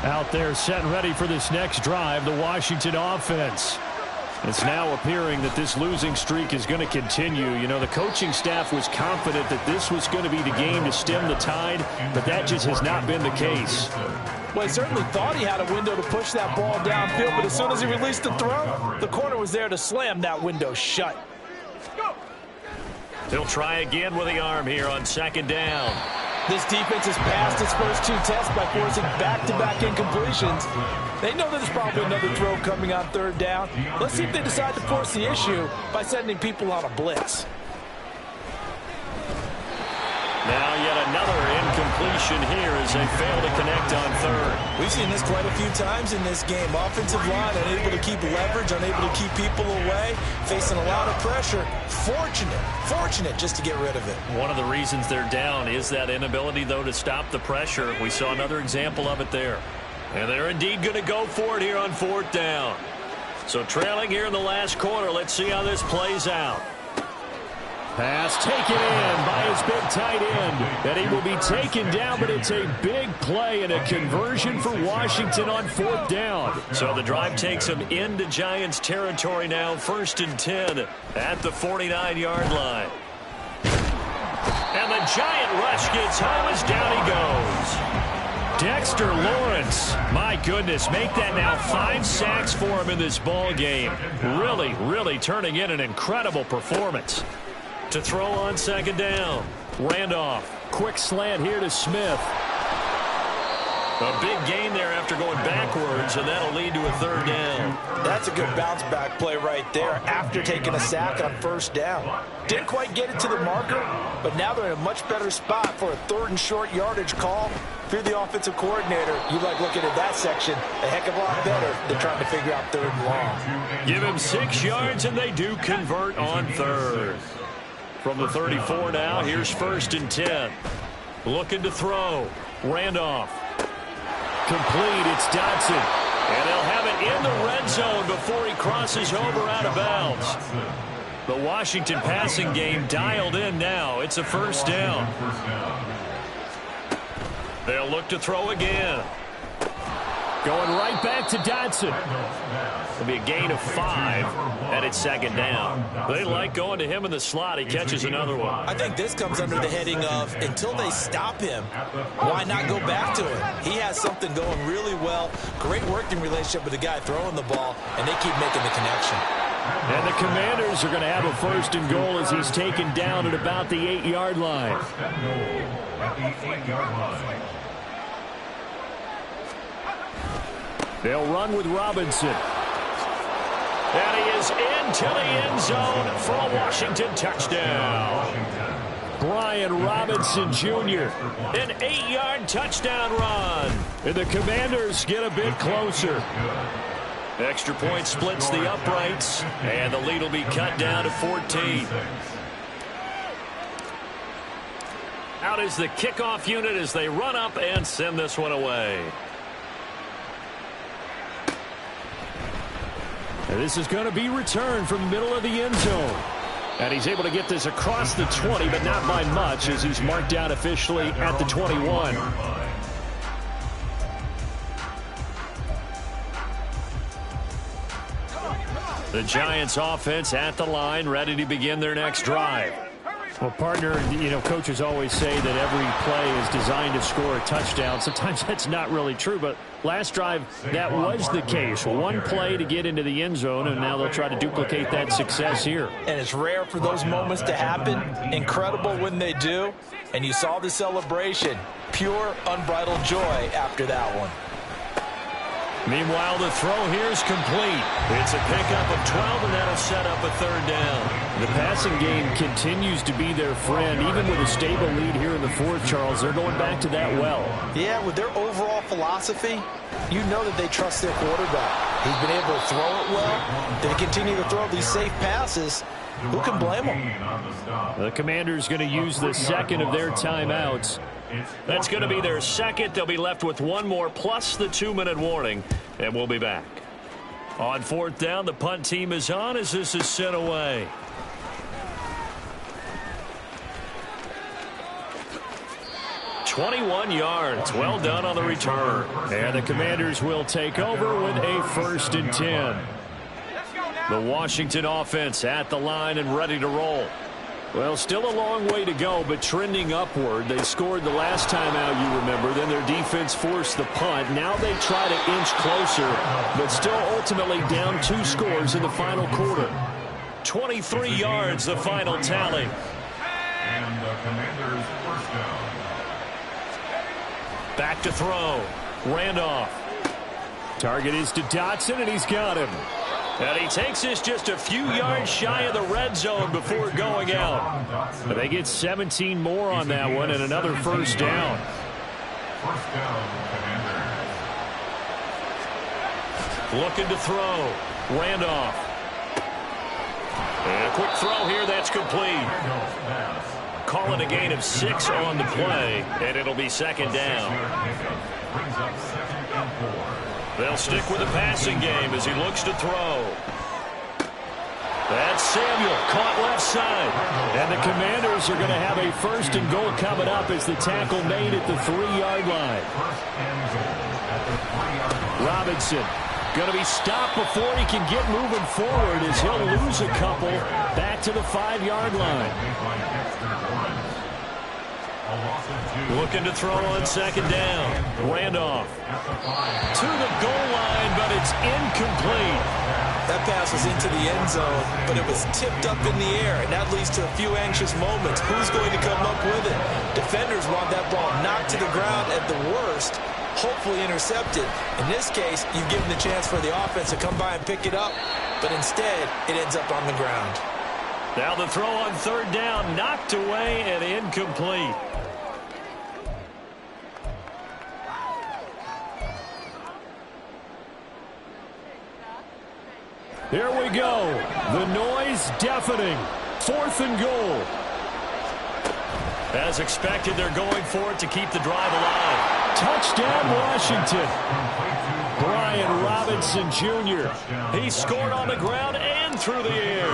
Out there set and ready for this next drive, the Washington offense. It's now appearing that this losing streak is going to continue. You know, the coaching staff was confident that this was going to be the game to stem the tide, but that just has not been the case. Well, he certainly thought he had a window to push that ball downfield, but as soon as he released the throw, the corner was there to slam that window shut. He'll try again with the arm here on 2nd down. This defense has passed its first 2 tests by forcing back-to-back incompletions. They know there's probably another throw coming on 3rd down. Let's see if they decide to force the issue by sending people on a blitz. Now yet another incompletion here as they fail to connect on 3rd. We've seen this quite a few times in this game. Offensive line unable to keep leverage, unable to keep people away, facing a lot of pressure. Fortunate just to get rid of it. One of the reasons they're down is that inability, though, to stop the pressure. We saw another example of it there. And they're indeed going to go for it here on 4th down. So trailing here in the last quarter, let's see how this plays out. Pass taken in by his big tight end. And he will be taken down, but it's a big play and a conversion for Washington on 4th down. So the drive takes them into Giants territory now, 1st and 10 at the 49-yard line. And the Giant rush gets home as down he goes. Dexter Lawrence, my goodness, make that now 5 sacks for him in this ball game. Really turning in an incredible performance. To throw on 2nd down. Randolph, quick slant here to Smith. A big gain there after going backwards, and that'll lead to a third down. That's a good bounce-back play right there after taking a sack on first down. Didn't quite get it to the marker, but now they're in a much better spot for a third and short yardage call. If you're the offensive coordinator, you like looking at that section a heck of a lot better than trying to figure out third and long. Give him 6 yards, and they do convert on third. From the 34 now, here's 1st and 10. Looking to throw. Randolph. Complete, it's Dotson. And they'll have it in the red zone before he crosses over out of bounds. The Washington passing game dialed in now. It's a first down. They'll look to throw again. Going right back to Dotson. It'll be a gain of 5, and it's 2nd down. They like going to him in the slot. He catches another one. I think this comes under the heading of until they stop him, why not go back to him? He has something going really well. Great working relationship with the guy throwing the ball, and they keep making the connection. And the Commanders are going to have a 1st and goal as he's taken down at about the 8-yard line. They'll run with Robinson. And he is into the end zone for a Washington touchdown. Brian Robinson Jr., an 8-yard touchdown run. And the Commanders get a bit closer. Extra point splits the uprights, and the lead will be cut down to 14. Out is the kickoff unit as they run up and send this one away. And this is going to be returned from the middle of the end zone. And he's able to get this across the 20, but not by much as he's marked down officially at the 21. The Giants offense at the line, ready to begin their next drive. Well, partner, coaches always say that every play is designed to score a touchdown. Sometimes that's not really true, but last drive, that was the case. One play to get into the end zone, and now they'll try to duplicate that success here. And it's rare for those moments to happen. Incredible when they do. And you saw the celebration. Pure, unbridled joy after that one. Meanwhile, the throw here is complete. It's a pickup of 12, and that'll set up a third down. The passing game continues to be their friend. Even with a stable lead here in the fourth, Charles, they're going back to that well. Yeah, with their overall philosophy, you know that they trust their quarterback. He's been able to throw it well. They continue to throw these safe passes. Who can blame them? The Commanders going to use the second of their timeouts. That's going to be their second. They'll be left with one more plus the 2-minute warning, and we'll be back. On 4th down, the punt team is on as this is sent away. "21 yards. Well done on the return. And the Commanders will take over with a 1st and 10. The Washington offense at the line and ready to roll. Well, still a long way to go, but trending upward. They scored the last time out, you remember. Then their defense forced the punt. Now they try to inch closer, but still ultimately down 2 scores in the final quarter. 23 yards, the final tally. And the Commanders' first down. Back to throw. Randolph. Target is to Dotson, and he's got him. And he takes this just a few yards shy of the red zone before going out. But they get 17 more on that one and another first down. First down, Commanders. Looking to throw. Randolph. And a quick throw here, that's complete. Call it a gain of 6 on the play, and it'll be 2nd down. Brings up 2nd and 4. They'll stick with the passing game as he looks to throw. That's Samuel, caught left side. And the Commanders are going to have a 1st and goal coming up as the tackle made at the 3-yard line. Robinson going to be stopped before he can get moving forward as he'll lose a couple back to the 5-yard line. Looking to throw on 2nd down. Randolph to the goal line, but it's incomplete. That pass was into the end zone, but it was tipped up in the air, and that leads to a few anxious moments. Who's going to come up with it? Defenders want that ball knocked to the ground at the worst, hopefully intercepted. In this case, you've given the chance for the offense to come by and pick it up, but instead, it ends up on the ground. Now the throw on third down, knocked away and incomplete. Here we go. The noise deafening. 4th and goal. As expected, they're going for it to keep the drive alive. Touchdown, Washington. Brian Robinson Jr. He scored on the ground and through the air.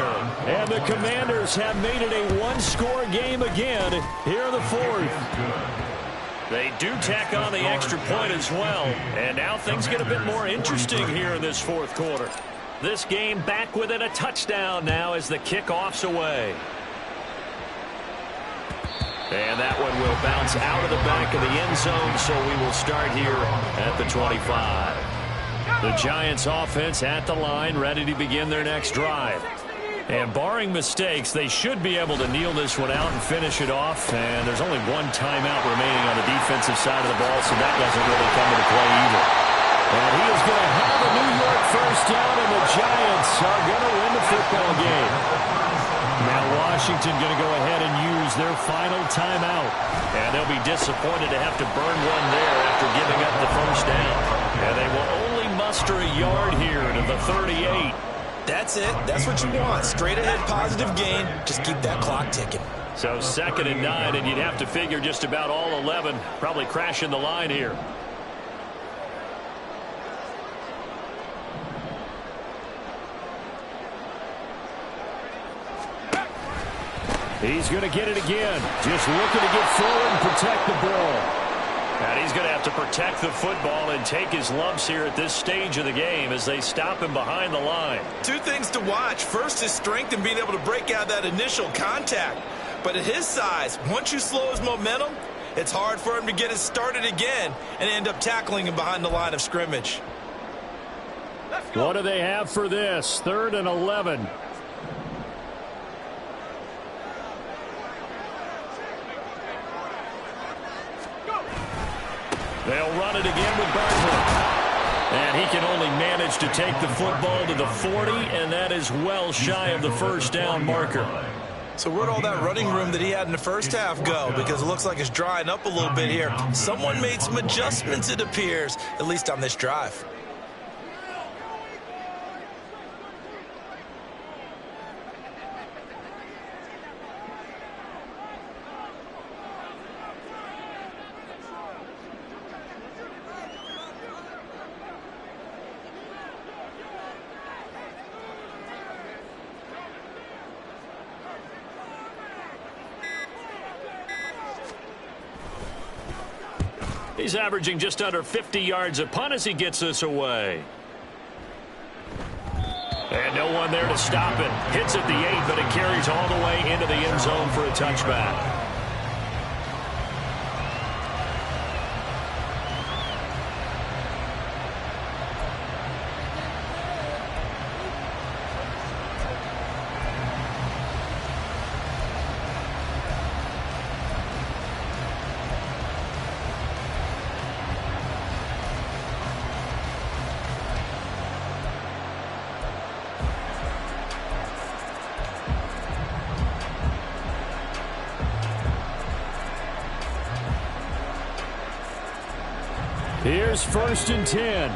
And the Commanders have made it a one-score game again here in the 4th. They do tack on the extra point as well. And now things get a bit more interesting here in this 4th quarter. This game back within a touchdown now as the kickoff's away. And that one will bounce out of the back of the end zone, so we will start here at the 25. The Giants offense at the line, ready to begin their next drive. And barring mistakes, they should be able to kneel this one out and finish it off. And there's only one timeout remaining on the defensive side of the ball, so that doesn't really come into play either. And he is going to have a New York first down, and the Giants are going to win the football game. Now Washington going to go ahead and use their final timeout. And they'll be disappointed to have to burn one there after giving up the first down. And they will only muster a yard here to the 38. That's it. That's what you want. Straight ahead positive gain. Just keep that clock ticking. So 2nd and 9, and you'd have to figure just about all 11 probably crashing the line here. He's going to get it again. Just looking to get forward and protect the ball. And he's going to have to protect the football and take his lumps here at this stage of the game as they stop him behind the line. Two things to watch. First, his strength and being able to break out that initial contact. But at his size, once you slow his momentum, it's hard for him to get it started again and end up tackling him behind the line of scrimmage. What do they have for this? 3rd and 11. They'll run it again with Barkley. And he can only manage to take the football to the 40, and that is well shy of the first down marker. So where'd all that running room that he had in the first half go? Because it looks like it's drying up a little bit here. Someone made some adjustments, it appears, at least on this drive. He's averaging just under 50 yards a punt as he gets this away. And no one there to stop it. Hits at the 8, but it carries all the way into the end zone for a touchback. Here's 1st and 10.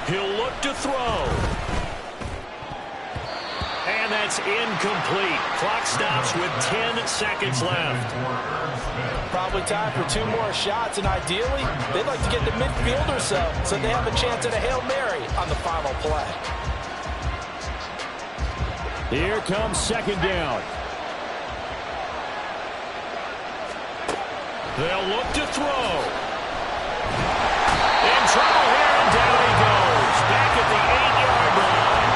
He'll look to throw. And that's incomplete. Clock stops with 10 seconds left. Probably time for 2 more shots, and ideally, they'd like to get to midfield or so they have a chance at a Hail Mary on the final play. Here comes 2nd down. They'll look to throw. In trouble here, and down he goes. Back at the 8-yard line.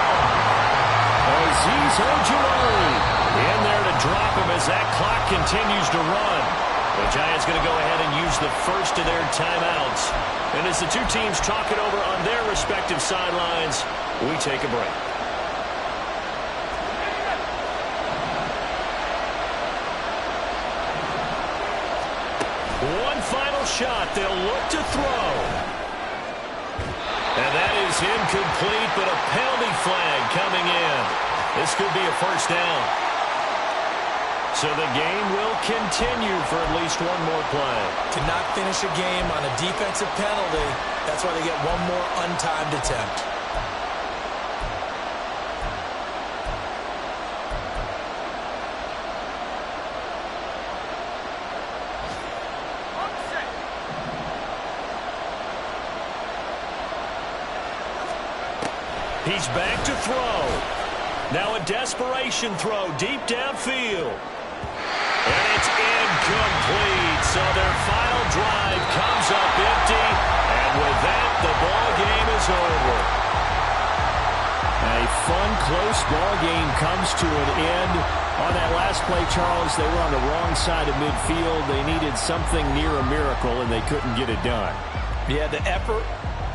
Azeez Ojulari in there to drop him as that clock continues to run. The Giants going to go ahead and use the first of their timeouts. And as the two teams talk it over on their respective sidelines, we take a break. One final shot. They'll look to throw. And that is incomplete, but a penalty flag coming in. This could be a first down. So the game will continue for at least one more play. To not finish a game on a defensive penalty, that's why they get one more untimed attempt. He's back to throw. Now a desperation throw deep downfield. And it's incomplete. So their final drive comes up empty. And with that, the ball game is over. A fun, close ball game comes to an end. On that last play, Charles, they were on the wrong side of midfield. They needed something near a miracle, and they couldn't get it done. Yeah, the effort,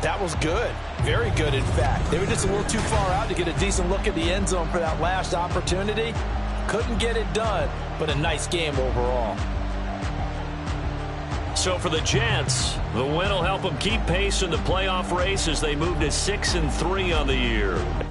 that was good. Very good, in fact. They were just a little too far out to get a decent look at the end zone for that last opportunity. Couldn't get it done, but a nice game overall. So for the Jets, the win will help them keep pace in the playoff race as they move to 6-3 on the year.